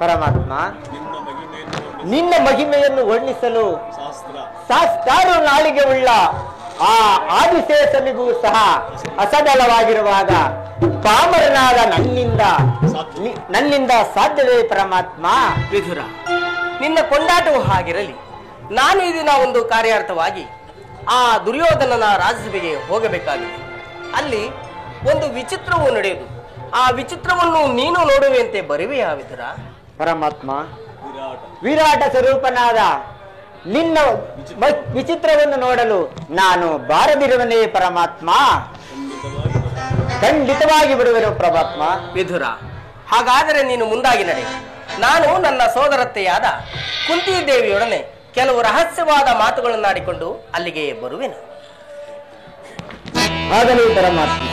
ಪರಮಾತ್ಮ, ನಿನ್ನ ಮಹಿಮೆಯನ್ನು ವರ್ಣಿಸಲು ಸಹಸ್ರಾರು ನಾಳಿಗೆ ಉಳ್ಳ ಆ ಆದಿಶೇಷನಿಗೂ ಸಹ ಅಸದಳವಾಗಿರುವಾಗ ಪಾಮರನಾದ ನನ್ನಿಂದ ಸಾಧ್ಯವೇ ಪರಮಾತ್ಮ? ವಿಧುರ, ನಿನ್ನ ಕೊಂಡಾಟವು ಹಾಗಿರಲಿ. ನಾನು ಈ ದಿನ ಒಂದು ಕಾರ್ಯಾರ್ಥವಾಗಿ ಆ ದುರ್ಯೋಧನನ ರಾಜಸಭೆಗೆ ಹೋಗಬೇಕಾಗಿದೆ. ಅಲ್ಲಿ ಒಂದು ವಿಚಿತ್ರವು ನಡೆಯುವುದು. ಆ ವಿಚಿತ್ರವನ್ನು ನೀನು ನೋಡುವಂತೆ ಬರುವೆಯಾ ವಿಧುರ? ಪರಮಾತ್ಮ, ವಿರಾಟ ಸ್ವರೂಪನಾದ ನಿನ್ನ ವಿಚಿತ್ರವನ್ನು ನೋಡಲು ನಾನು ಬಾರದಿರುವನೇ ಪರಮಾತ್ಮ? ಖಂಡಿತವಾಗಿ ಬಿಡುವೆನು ಪರಮಾತ್ಮ. ವಿಧುರ, ಹಾಗಾದರೆ ನೀನು ಮುಂದಾಗಿ ನಡೆ. ನಾನು ನನ್ನ ಸೋದರತ್ತೆಯಾದ ಕುಂತಿ ದೇವಿಯೊಡನೆ ಕೆಲವು ರಹಸ್ಯವಾದ ಮಾತುಗಳನ್ನಾಡಿಕೊಂಡು ಅಲ್ಲಿಗೆ ಬರುವೆನು. ಆಗಲಿ ಪರಮಾತ್ಮ.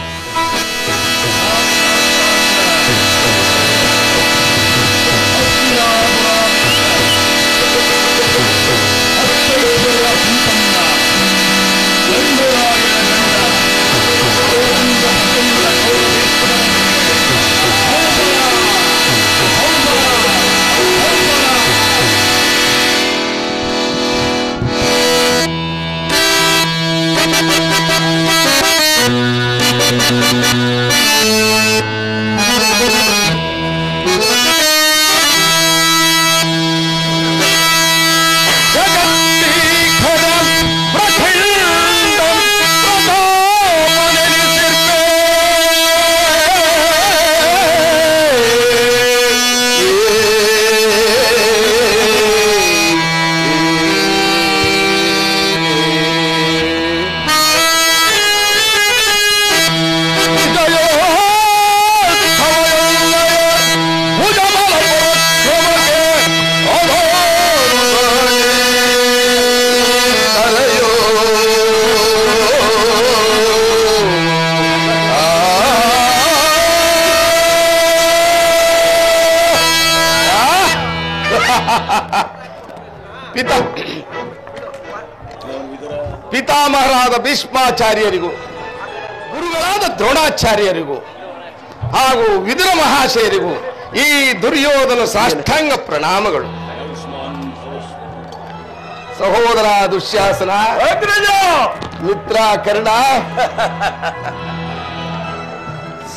ಪಿತಾಮಹರಾದ ಭೀಷ್ಮಾಚಾರ್ಯರಿಗೂ ಗುರುಗಳಾದ ದ್ರೋಣಾಚಾರ್ಯರಿಗೂ ಹಾಗೂ ವಿದುರ ಮಹಾಶಯರಿಗೂ ಈ ದುರ್ಯೋಧನ ಸಾಷ್ಟಾಂಗ ಪ್ರಣಾಮಗಳು. ಸಹೋದರ ದುಶ್ಯಾಸನ, ಮಿತ್ರ ಕರ್ಣ,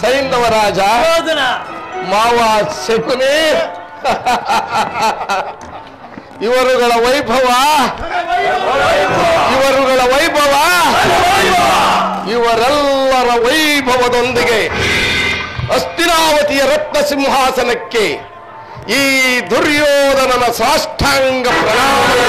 ಸೈಂಧವರಾಜ, ಮಾವ ಶಕುನಿ, ಇವರುಗಳ ವೈಭವ ಇವರೆಲ್ಲರ ವೈಭವದೊಂದಿಗೆ ಹಸ್ತಿನಾವತಿಯ ರತ್ನ ಸಿಂಹಾಸನಕ್ಕೆ ಈ ದುರ್ಯೋಧನನ ಸಾಷ್ಟಾಂಗ ಪ್ರಣಾಮಗಳು.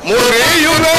ಮುರಿಯುವೆ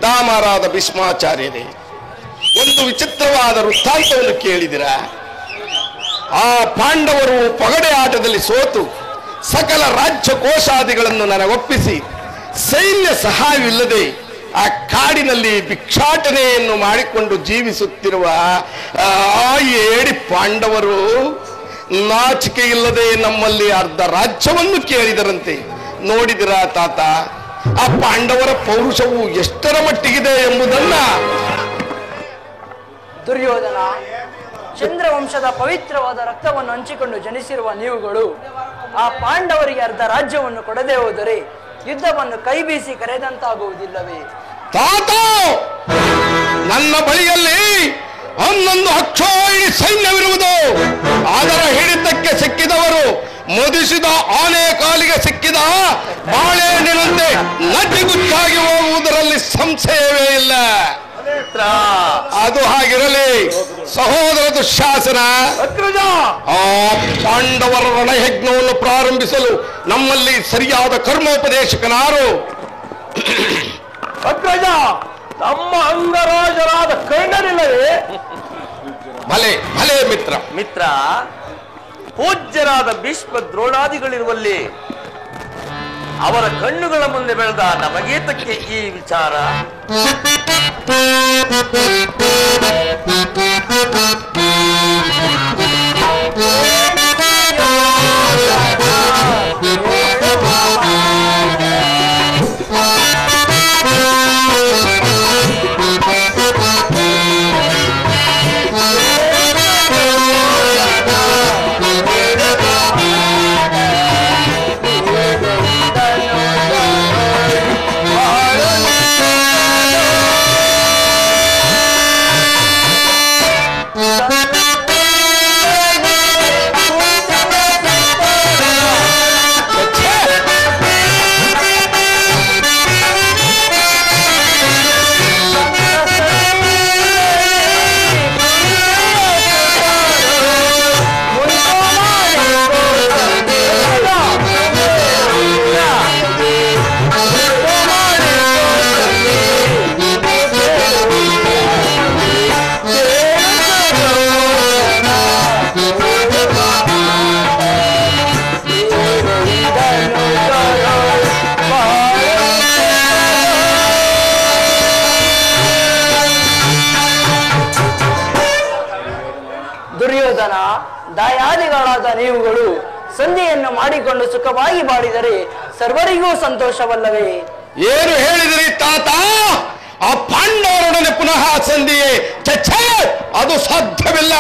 ಪಿತಾಮಹರಾದ ಭೀಷ್ಮಾಚಾರ್ಯರೇ, ಒಂದು ವಿಚಿತ್ರವಾದ ವೃತ್ತಾಂತವನ್ನು ಕೇಳಿದಿರ. ಆ ಪಾಂಡವರು ಪಗಡೆ ಆಟದಲ್ಲಿ ಸೋತು ಸಕಲ ರಾಜ್ಯ ಕೋಶಾದಿಗಳನ್ನು ನನಗೊಪ್ಪಿಸಿ ಸೈನ್ಯ ಸಹಾಯವಿಲ್ಲದೆ ಆ ಕಾಡಿನಲ್ಲಿ ಭಿಕ್ಷಾಟನೆಯನ್ನು ಮಾಡಿಕೊಂಡು ಜೀವಿಸುತ್ತಿರುವ ಆ 7 ಪಾಂಡವರು ನಾಚಿಕೆ ಇಲ್ಲದೆ ನಮ್ಮಲ್ಲಿ ಅರ್ಧ ರಾಜ್ಯವನ್ನು ಕೇಳಿದರಂತೆ. ನೋಡಿದಿರ ತಾತ, ಆ ಪಾಂಡವರ ಪೌರುಷವು ಎಷ್ಟರ ಮಟ್ಟಿಗಿದೆ ಎಂಬುದನ್ನ. ದುರ್ಯೋಧನ, ಚಂದ್ರವಂಶದ ಪವಿತ್ರವಾದ ರಕ್ತವನ್ನು ಹಂಚಿಕೊಂಡು ಜನಿಸಿರುವ ನೀವುಗಳು ಆ ಪಾಂಡವರಿಗೆ ಅರ್ಧ ರಾಜ್ಯವನ್ನು ಕೊಡದೆ ಹೋದರೆ ಯುದ್ಧವನ್ನು ಕೈ ಬೀಸಿ ಕರೆದಂತಾಗುವುದಿಲ್ಲವೇ? ತಾತ, ನನ್ನ ಬಳಿಯಲ್ಲಿ 11 ಅಕ್ಷೋಹಿಣಿ ಸೈನ್ಯವಿರುವುದು. ಅದರ ಹಿಡಿತಕ್ಕೆ ಸಿಕ್ಕಿದವರು ಮದಿಸಿದ ಆನೆ ಕಾಲಿಗೆ ಸಿಕ್ಕಿದ ಬಾಳೆಹಣ್ಣಿನಂತೆ ನಜ್ಜಿಗುಚ್ಚಾಗಿ ಹೋಗುವುದರಲ್ಲಿ ಸಂಶಯವೇ ಇಲ್ಲ. ಅದು ಹಾಗಿರಲಿ ಸಹೋದರ ದುಶ್ಯಾಸನ, ಆ ಪಾಂಡವರ ರಣಯಜ್ಞವನ್ನು ಪ್ರಾರಂಭಿಸಲು ನಮ್ಮಲ್ಲಿ ಸರಿಯಾದ ಕರ್ಮೋಪದೇಶಕನಾರು? ಅಗ್ರಜ, ನಮ್ಮ ಅಂಗರಾಜರಾದ ಕರ್ಣನಿಲ್ಲವೇ? ಭಲೆ ಭಲೆ ಮಿತ್ರ, ಪೂಜ್ಯರಾದ ಭೀಷ್ಮ ದ್ರೋಣಾದಿಗಳಿರುವಲ್ಲಿ ಅವರ ಕಣ್ಣುಗಳ ಮುಂದೆ ಬೆಳೆದ ನಮಗೇತಕ್ಕೆ ಈ ವಿಚಾರ? ದುರ್ಯೋಧನ, ದಾಯಾದಿಗಳಾದ ನೀವುಗಳು ಸಂಧಿಯನ್ನು ಮಾಡಿಕೊಂಡು ಸುಖವಾಗಿ ಬಾಳಿದರೆ ಸರ್ವರಿಗೂ ಸಂತೋಷವಲ್ಲವೇ? ಏನು ಹೇಳಿದ್ರಿ ತಾತ? ಆ ಪಾಂಡವರೊಡನೆ ಪುನಃ ಸಂಧಿಯೇ? ಛೆ, ಅದು ಸಾಧ್ಯವಿಲ್ಲ.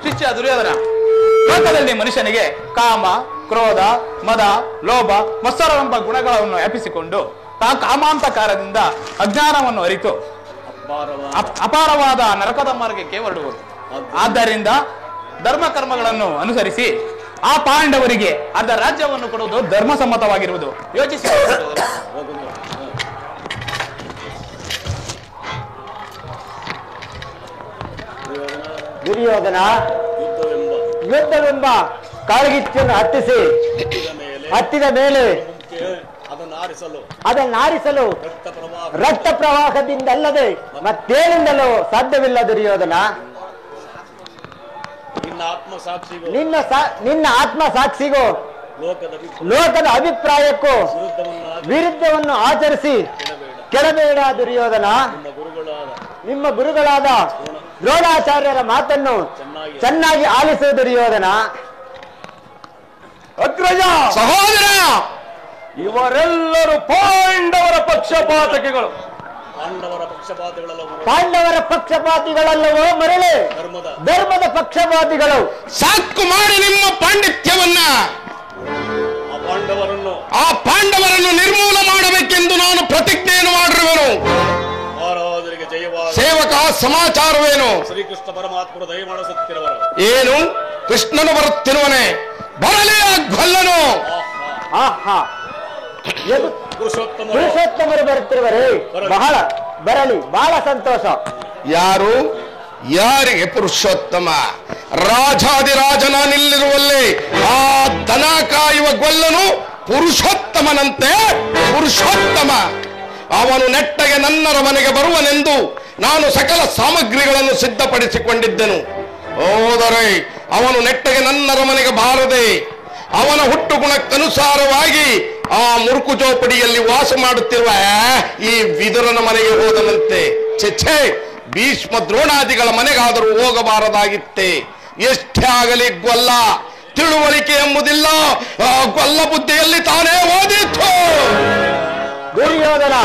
ಶಿಷ್ಯ ದುರ್ಯೋಧನ, ಲೋಕದಲ್ಲಿ ಮನುಷ್ಯನಿಗೆ ಕಾಮ, ಕ್ರೋಧ, ಮದ, ಲೋಭ, ಮತ್ಸರವೆಂಬ ಗುಣಗಳನ್ನು ವ್ಯಾಪಿಸಿಕೊಂಡು ತಾ ಕಾಮಾಂತಕಾರದಿಂದ ಅಜ್ಞಾನವನ್ನು ಅರಿತು ಅಪಾರವಾದ ನರಕದ ಮಾರ್ಗಕ್ಕೆ ಹೊರಡುವುದು. ಆದ್ದರಿಂದ ಧರ್ಮ ಕರ್ಮಗಳನ್ನು ಅನುಸರಿಸಿ ಆ ಪಾಂಡವರಿಗೆ ಅರ್ಧ ರಾಜ್ಯವನ್ನು ಕೊಡುವುದು ಧರ್ಮಸಮ್ಮತವಾಗಿರುವುದು. ಯೋಚಿಸಿ. ದುರ್ಯೋಧನ ಯುದ್ಧವೆಂಬ ಕಾಳ್ಗಿಚ್ಚನ್ನು ಹತ್ತಿದ ಮೇಲೆ ಅದನ್ನಾರಿಸಲು ರಕ್ತ ಪ್ರವಾಹದಿಂದಲ್ಲದೆ ಮತ್ತೇನಿಂದಲೂ ಸಾಧ್ಯವಿಲ್ಲ ದುರ್ಯೋಧನ. ನಿನ್ನ ಆತ್ಮ ಸಾಕ್ಷಿಗೂ ಲೋಕದ ಅಭಿಪ್ರಾಯಕ್ಕೂ ವಿರುದ್ಧವನ್ನು ಆಚರಿಸಿ ಕೆಡಬೇಡ ದುರ್ಯೋಧನ. ನಿಮ್ಮ ಗುರುಗಳಾದ ದ್ರೋಣಾಚಾರ್ಯರ ಮಾತನ್ನು ಚೆನ್ನಾಗಿ ಆಲಿಸು ದುರ್ಯೋಧನ. ಅಗ್ರಜ, ಸಹೋದರ, ಇವರೆಲ್ಲರೂ ಪಾಂಡವರ ಪಕ್ಷಪಾತಕಿಗಳು. ಪಾಂಡವರ ಪಕ್ಷಪಾತಿಗಳಲ್ಲವೋ ಮರಳೆ ಧರ್ಮದ ಪಕ್ಷಪಾತಿಗಳು. ಸಾಕು ಮಾಡಿ ನಿಮ್ಮ ಪಾಂಡಿತ್ಯವನ್ನ. ಆ ಪಾಂಡವರನ್ನು ನಿರ್ಮೂಲ ಮಾಡಬೇಕೆಂದು ನಾನು ಪ್ರತಿಜ್ಞೆಯನ್ನು ಮಾಡಿರುವೆನು. ಸೇವಕ ಸಮಾಚಾರವೇನು? ಶ್ರೀಕೃಷ್ಣ ಪರಮಾತ್ಮರು ದಯಮಾಡಿಸುತ್ತಿರುವರು. ಏನು? ಕೃಷ್ಣನು ಬರುತ್ತಿರುವನೆ, ಬರಲಿ ಆ ಗೊಲ್ಲನು. ಪುರುಷೋತ್ತಮರು ಬರುತ್ತಿರುವರೇ, ಬಹಳ ಸಂತೋಷ. ಯಾರಿಗೆ ಪುರುಷೋತ್ತಮ? ರಾಜಾದಿರಾಜನ ನಿಲ್ಲಿರುವಲ್ಲಿ ಆ ದನ ಕಾಯುವ ಗೊಲ್ಲನು ಪುರುಷೋತ್ತಮನಂತೆ. ಪುರುಷೋತ್ತಮ ಅವನು ನೆಟ್ಟಗೆ ನನ್ನರ ಮನೆಗೆ ಬರುವನೆಂದು ನಾನು ಸಕಲ ಸಾಮಗ್ರಿಗಳನ್ನು ಸಿದ್ಧಪಡಿಸಿಕೊಂಡಿದ್ದೆನು. ಹೋದರೆ ಅವನು ನೆಟ್ಟಗೆ ನನ್ನರ ಮನೆಗೆ ಬಾರದೆ ಅವನ ಹುಟ್ಟು ಗುಣಕ್ಕನುಸಾರವಾಗಿ ಆ ಮುರುಕು ಚೌಪಡಿಯಲ್ಲಿ ವಾಸ ಮಾಡುತ್ತಿರುವ ಈ ವಿದುರನ ಮನೆಗೆ ಹೋದನಂತೆ. ಛೆ, ಭೀಷ್ಮ ದ್ರೋಣಾದಿಗಳ ಮನೆಗಾದರೂ ಹೋಗಬಾರದಾಗಿತ್ತೆ. ಎಷ್ಟೇ ಆಗಲಿ ಗೊಲ್ಲ ತಿಳುವಳಿಕೆ ಎಂಬುದಿಲ್ಲ. ಗೊಲ್ಲ ಬುದ್ಧಿಯಲ್ಲಿ ತಾನೇ ಓದಿತ್ತು. ದುರ್ಯೋಧನ,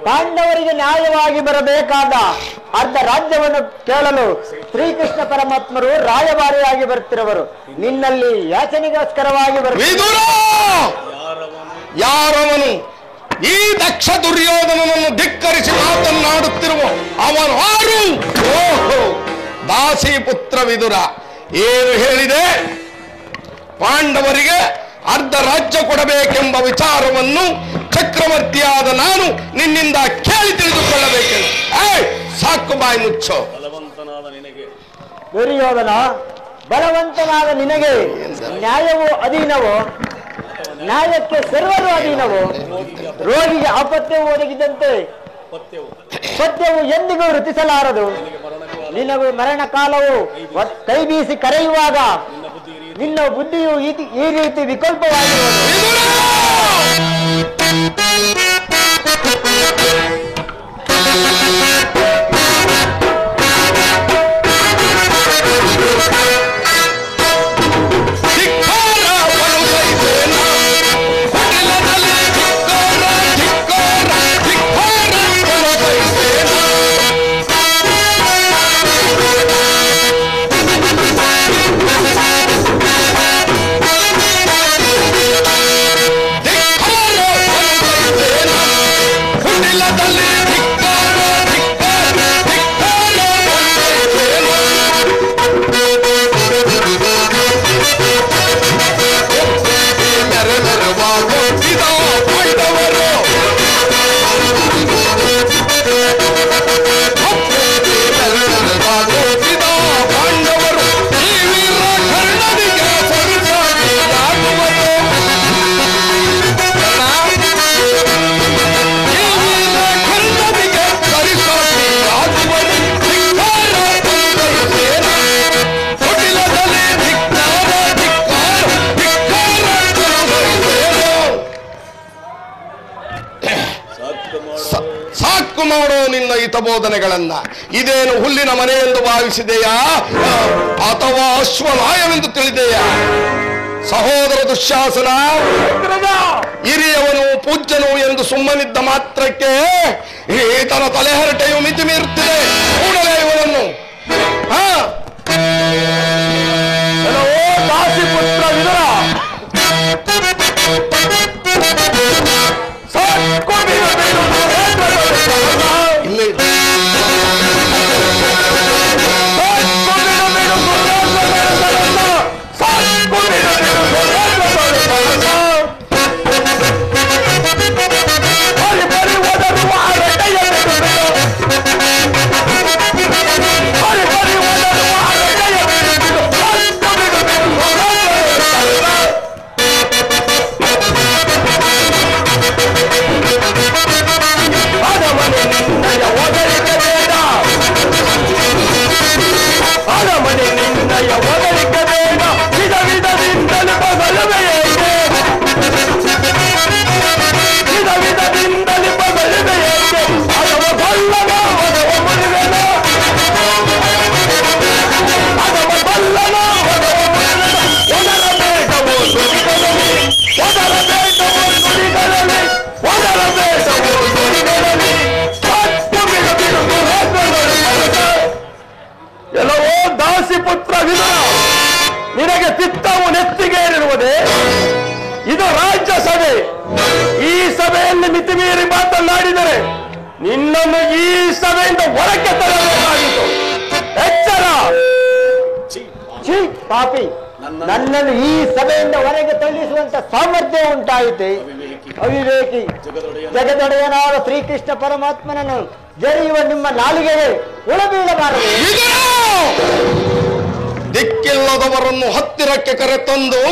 ಪಾಂಡವರಿಗೆ ನ್ಯಾಯವಾಗಿ ಬರಬೇಕಾದ ಅರ್ಧ ರಾಜ್ಯವನ್ನು ಕೇಳಲು ಶ್ರೀಕೃಷ್ಣ ಪರಮಾತ್ಮರು ರಾಯಭಾರಿಯಾಗಿ ಬರುತ್ತಿರುವರು. ನಿನ್ನಲ್ಲಿ ಯಾಚನೆಗೋಸ್ಕರವಾಗಿ ವಿದುರ, ಯಾರವನು ಈ ದಕ್ಷ ದುರ್ಯೋಧನನನ್ನು ಧಿಕ್ಕರಿಸಿ ಮಾತನ್ನಾಡುತ್ತಿರುವ ಅವನು ಆರು? ಓಹೋ, ದಾಸಿ ಪುತ್ರ ವಿದುರ. ಏನು ಹೇಳಿದೆ? ಪಾಂಡವರಿಗೆ ಅರ್ಧ ರಾಜ್ಯ ಕೊಡಬೇಕೆಂಬ ವಿಚಾರವನ್ನು ಚಕ್ರವರ್ತಿಯಾದ ನಾನು ನಿನ್ನಿಂದ ಕೇಳಿ ತಿಳಿದುಕೊಳ್ಳಬೇಕೆಂದು. ಸಾಕು, ಬಾಯಿ ಮುಚ್ಚೋ. ದುರ್ಯೋಧನ, ಬಲವಂತನಾದ ನಿನಗೆ ನ್ಯಾಯವೋ ಅಧೀನವೋ? ನ್ಯಾಯಕ್ಕೆ ಸರ್ವರು ಅಧೀನವೋ? ರೋಗಿಗೆ ಅಪತ್ಯವು ಒದಗಿದಂತೆ ಸತ್ಯವು ಎಂದಿಗೂ ವೃತ್ತಿಸಲಾರದು. ನಿನಗೂ ಮರಣ ಕಾಲವು ಕೈ ಬೀಸಿ ಕರೆಯುವಾಗ ನಿನ್ನ ಬುದ್ಧಿಯು ಈ ರೀತಿ ವಿಕಲ್ಪವಾಗಿರುವುದು. ಸಾಕು ಮಾಡೋ ನಿನ್ನ ಹಿತಬೋಧನೆಗಳನ್ನ. ಇದೇನು ಹುಲ್ಲಿನ ಮನೆ ಎಂದು ಭಾವಿಸಿದೆಯಾ ಅಥವಾ ಅಶ್ವಲಾಯವೆಂದು ತಿಳಿದೆಯಾ? ಸಹೋದರ ದುಶ್ಯಾಸನ, ಹಿರಿಯವನು ಪೂಜ್ಯನು ಎಂದು ಸುಮ್ಮನಿದ್ದ ಮಾತ್ರಕ್ಕೆ ಈತನ ತಲೆಹರಟೆಯು ಮಿತಿ ಮೀರುತ್ತಿದೆ. ಕೂಡಲೇ ಇವನನ್ನು ಎಲ್ಲವೋ ದಾಸಿ ಪುತ್ರ ವಿದುರ, ನಿನಗೆ ಪಿತ್ತವು ನೆತ್ತಿಗೇರಿರುವುದೇ? ಇದು ರಾಜ್ಯ ಸಭೆ. ಈ ಸಭೆಯಲ್ಲಿ ಮಿತಿಮೀರಿ ಮಾತನಾಡಿದರೆ ನಿನ್ನನ್ನು ಈ ಸಭೆಯಿಂದ ಹೊರಕ್ಕೆ ತರಬೇಕಾಗಿತ್ತು. ಎಚ್ಚರ! ಛೀ ಪಾಪಿ, ನನ್ನನ್ನು ಈ ಸಭೆಯಿಂದ ಹೊರಗೆ ತಳ್ಳಿಸುವಂತ ಸಾಮರ್ಥ್ಯ ಉಂಟಾಯಿತೆ. ಅವಿವೇಕಿ, ಜಗದೊಡೆಯನಾದ ಶ್ರೀಕೃಷ್ಣ ಪರಮಾತ್ಮನನ್ನು ಜರಿಯುವ ನಿಮ್ಮ ನಾಲಿಗೆಗೆ ಉಳಬೀಳಬಾರದು. ದಿಕ್ಕಿಲ್ಲದವರನ್ನು ಹತ್ತಿರಕ್ಕೆ ಕರೆತಂದು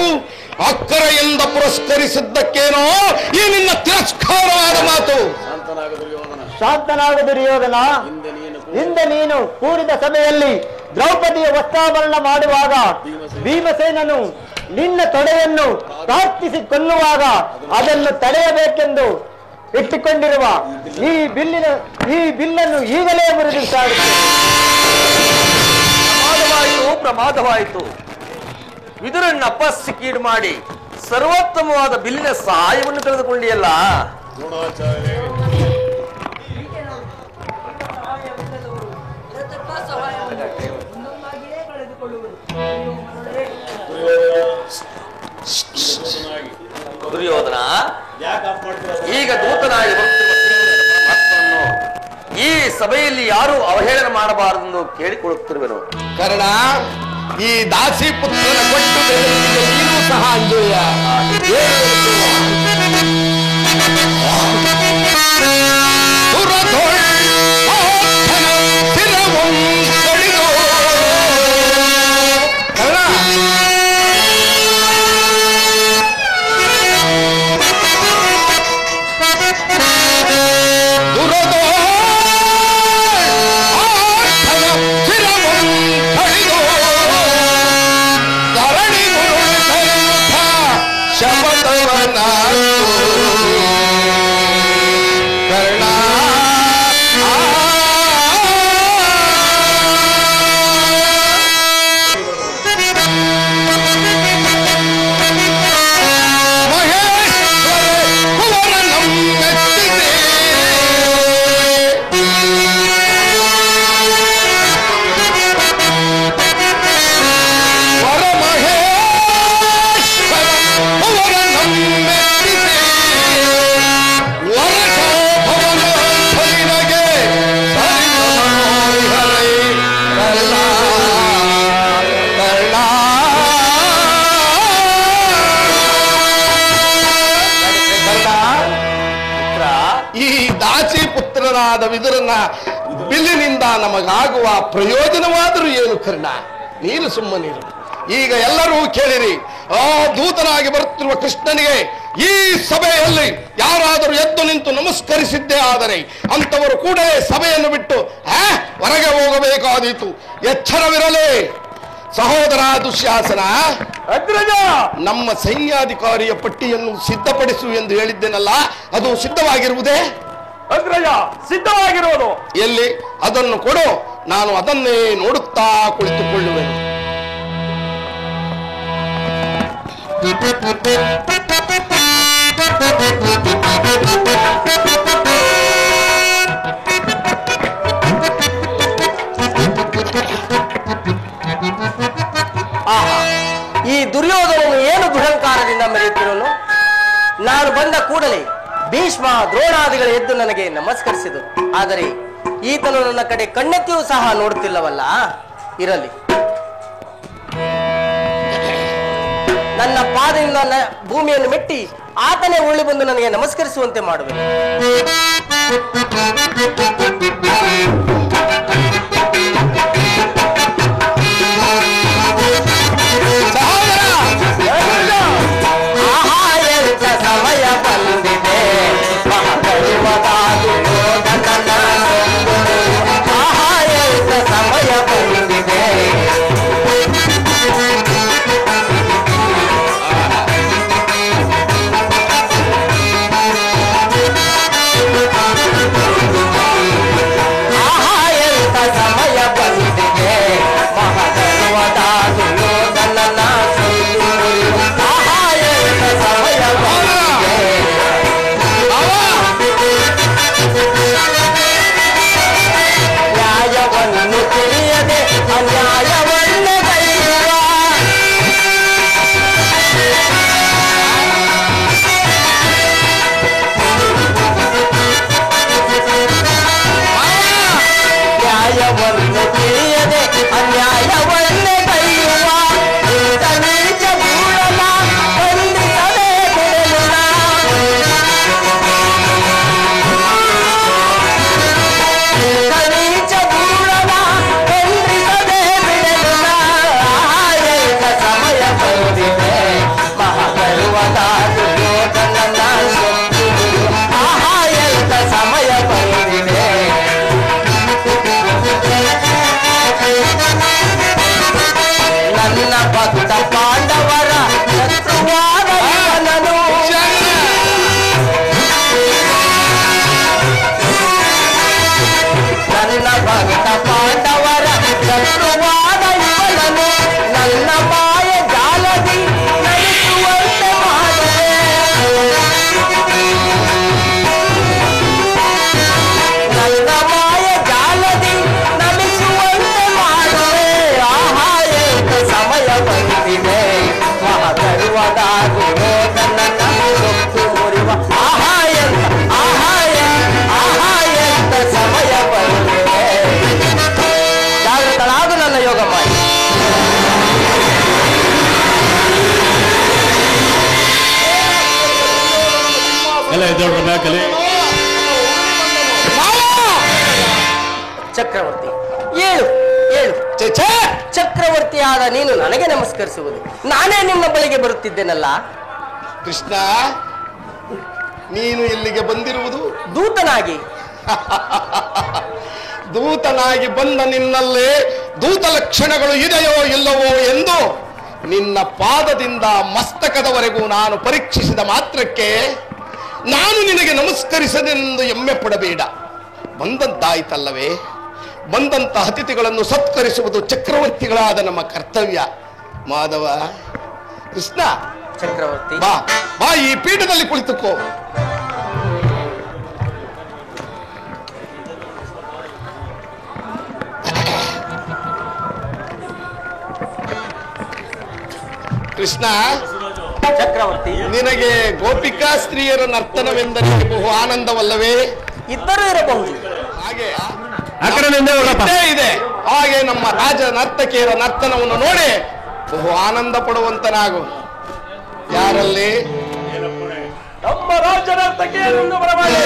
ಅಕ್ಕರೆಯಿಂದ ಪುರಸ್ಕರಿಸಿದ್ದಕ್ಕೇನೋ ಈ ನಿನ್ನ ತಿರಸ್ಕಾರವಾದ ಮಾತು. ಶಾಂತನಾಗ ದುರ್ಯೋಧನ, ಹಿಂದೆ ನೀನು ಕೂಡಿದ ಸಭೆಯಲ್ಲಿ ದ್ರೌಪದಿಯ ವಸ್ತ್ರಾಭರಣ ಮಾಡುವಾಗ ಭೀಮಸೇನನು ನಿನ್ನ ತೊಡೆಯನ್ನು ಪ್ರಾರ್ಥಿಸಿ ಕೊಲ್ಲುವಾಗ ಅದನ್ನು ತಡೆಯಬೇಕೆಂದು ಇಟ್ಟುಕೊಂಡಿರುವ ಈ ಬಿಲ್ಲನ್ನು ಈಗಲೇ ಮುರಿದು ಸಾಡುತ್ತೆ. ಪ್ರಮಾದವಾಯಿತು. ವಿದುರನ್ನ ಅಪಸ್ಸಿಕೀಡು ಮಾಡಿ ಸರ್ವೋತ್ತಮವಾದ ಬಿಲ್ಲಿನ ಸಹಾಯವನ್ನು ತೆಗೆದುಕೊಂಡಿಯಲ್ಲ. ದುರ್ಯೋಧನ, ಈಗ ದೂತನಾಗಿ ಪರಮಾತ್ಮನನ್ನು ಈ ಸಭೆಯಲ್ಲಿ ಯಾರು ಅವಹೇಳನ ಮಾಡಬಾರದೆಂದು ಕೇಳಿಕೊಳ್ಳುತ್ತಿರುವೆನು. ಕರ್ಣ, ಈ ದಾಸಿ ಪುತ್ರನ ಕೊಟ್ಟು ಬೆದರಿಕೆಗೆ ನೀನು ಸಹ ಅಂಜೇಯ. ವಿದುರನ ಬಿಲ್ಲಿನಿಂದ ನಮಗಾಗುವ ಪ್ರಯೋಜನವಾದರೂ ಏನು ಕರ್ಣ? ನೀನು ಸುಮ್ಮನಿರು. ಈಗ ಎಲ್ಲರೂ ಕೇಳಿರಿ, ಆ ದೂತನಾಗಿ ಬರುತ್ತಿರುವ ಕೃಷ್ಣನಿಗೆ ಈ ಸಭೆಯಲ್ಲಿ ಯಾರಾದರೂ ಎದ್ದು ನಿಂತು ನಮಸ್ಕರಿಸಿದ್ದೇ ಆದರೆ ಅಂತವರು ಕೂಡಲೇ ಸಭೆಯನ್ನು ಬಿಟ್ಟು ಹೊರಗೆ ಹೋಗಬೇಕಾದೀತು. ಎಚ್ಚರವಿರಲಿ. ಸಹೋದರ ದುಶ್ಯಾಸನ, ಅಗ್ರಜ, ನಮ್ಮ ಸೈನ್ಯಾಧಿಕಾರಿಯ ಪಟ್ಟಿಯನ್ನು ಸಿದ್ಧಪಡಿಸು ಎಂದು ಹೇಳಿದ್ದೇನಲ್ಲ, ಅದು ಸಿದ್ಧವಾಗಿರುವುದೇ? ಅಗ್ರಜ, ಸಿದ್ಧವಾಗಿರುವುದು. ಎಲ್ಲಿ? ಅದನ್ನು ಕೊಡು, ನಾನು ಅದನ್ನೇ ನೋಡುತ್ತಾ ಕುಳಿತುಕೊಳ್ಳುವೆನು. ಈ ದುರ್ಯೋಧನನು ಏನು ದುರಹಂಕಾರದಿಂದ ಮೆರೆಯುತ್ತಿರೋನು? ನಾನು ಬಂದ ಕೂಡಲೇ ಭೀಷ್ಮ ದ್ರೋಣಾದಿಗಳ ಎದ್ದು ನನಗೆ ನಮಸ್ಕರಿಸಿದರು. ಆದರೆ ಈತನು ನನ್ನ ಕಡೆ ಕಣ್ಣೆತ್ತಿಯೂ ಸಹ ನೋಡುತ್ತಿಲ್ಲವಲ್ಲ. ಇರಲಿ, ನನ್ನ ಪಾದದಿಂದ ಭೂಮಿಯನ್ನು ಮೆಟ್ಟಿ ಆತನೇ ಉಳ್ಳಿ ಬಂದು ನನಗೆ ನಮಸ್ಕರಿಸುವಂತೆ ಮಾಡುವೆನು. ಸಮಯ ಬಂದಿದೆ, ಸಮಯ ಬಂದಿದೆ. ಅನ್ಯಾಯವನ್ನು ತಿಳಿಯದೆ ಅನ್ಯಾಯವನ್ನೇ ಕೈಯುವ ಇಂಥ ನೀಚ ಮೂಢನ ಬಂಧಿಸದೆ ಬಿಡಲಿಲ್ಲ. ಇಂಥ ನೀಚ ಮೂಢನ ಬಂಧಿಸದೆ ಬಿಡಲಿಲ್ಲ. ಎಂಥ ಸಮಯ ಬಂದಿದೆ ಮಹಾಗರ್ವದ ದುರ್ಯೋಧನನ ಸೊಕ್ಕು. ಎಂಥ ಸಮಯ ಬಂದಿದೆ. ನನ್ನ ಭಕ್ತ ಪಾಂಡವರ ಶತ್ರುವಾದ ಇವನನು. ನನ್ನ ಭಕ್ತ ಪಾಂಡವರ ಶತ್ರುವಾದ ಇವನನು ನನ್ನ ಮಾಯ ಜಾಲದಿ ನಡೆಸುವಂತೆ ಮಾಡುವೆ. ನನ್ನ ಮಾಯ ಜಾಲದಿ ನಮಿಸುವಂತೆ ಮಾಡುವೆ. ಎಂಥ ಸಮಯ ಬಂದಿದೆ ಮಹಾಗರ್ವದ ದುರ್ಯೋಧನನ ಸೊಕ್ಕು ಮುರಿವ. ಎಂಥ ಸಮಯ ಬಂದಿದೆ. ಜಾಗೃತಳಾಗು ನನ್ನ ಯೋಗ ಮಾಡಿ. ಎಲ್ಲ ಎದ್ದೇಳ್ರ ಮ್ಯಾಕಲಿ. ಚಕ್ರವರ್ತಿ ಏಳು ಏಳು. ಚಕ್ರವರ್ತಿಯಾದ ನೀನು ನನಗೆ ನಮಸ್ಕರಿಸುವುದು, ನಾನೇ ನಿಮ್ಮ ಬಳಿಗೆ ಬರುತ್ತಿದ್ದೇನಲ್ಲ. ಕೃಷ್ಣ, ನೀನು ಇಲ್ಲಿಗೆ ಬಂದಿರುವುದು ದೂತನಾಗಿ. ದೂತನಾಗಿ ಬಂದ ನಿನ್ನಲ್ಲೇ ದೂತ ಲಕ್ಷಣಗಳು ಇದೆಯೋ ಇಲ್ಲವೋ ಎಂದು ನಿನ್ನ ಪಾದದಿಂದ ಮಸ್ತಕದವರೆಗೂ ನಾನು ಪರೀಕ್ಷಿಸಿದ ಮಾತ್ರಕ್ಕೆ ನಾನು ನಿನಗೆ ನಮಸ್ಕರಿಸದೆಂದು ಹೆಮ್ಮೆ ಪಡಬೇಡ. ಬಂದಂತಾಯ್ತಲ್ಲವೇ? ಬಂದಂತ ಅತಿಥಿಗಳನ್ನು ಸತ್ಕರಿಸುವುದು ಚಕ್ರವರ್ತಿಗಳಾದ ನಮ್ಮ ಕರ್ತವ್ಯ. ಮಾಧವ, ಕೃಷ್ಣ, ಚಕ್ರವರ್ತಿ ಬಾ ಬಾ, ಈ ಪೀಠದಲ್ಲಿ ಕುಳಿತುಕೋ. ಕೃಷ್ಣ, ಚಕ್ರವರ್ತಿ ನಿನಗೆ ಗೋಪಿಕಾ ಸ್ತ್ರೀಯರ ನರ್ತನವೆಂದರೆ ಬಹು ಆನಂದವಲ್ಲವೇ? ಇಬ್ಬರೂ ಇರಬಹುದು. ಹಾಗೆ ಇದ್ದೇ ಇದೆ. ಹಾಗೆ ನಮ್ಮ ರಾಜ ನರ್ತಕಿಯರ ನರ್ತನವನ್ನು ನೋಡಿ ಬಹು ಆನಂದ ಪಡುವಂತನಾಗು. ಯಾರಲ್ಲಿ? ನಮ್ಮ ರಾಜ್ಯ ನರ್ತಕಿಯರನ್ನು ಬರಮಾಡಿ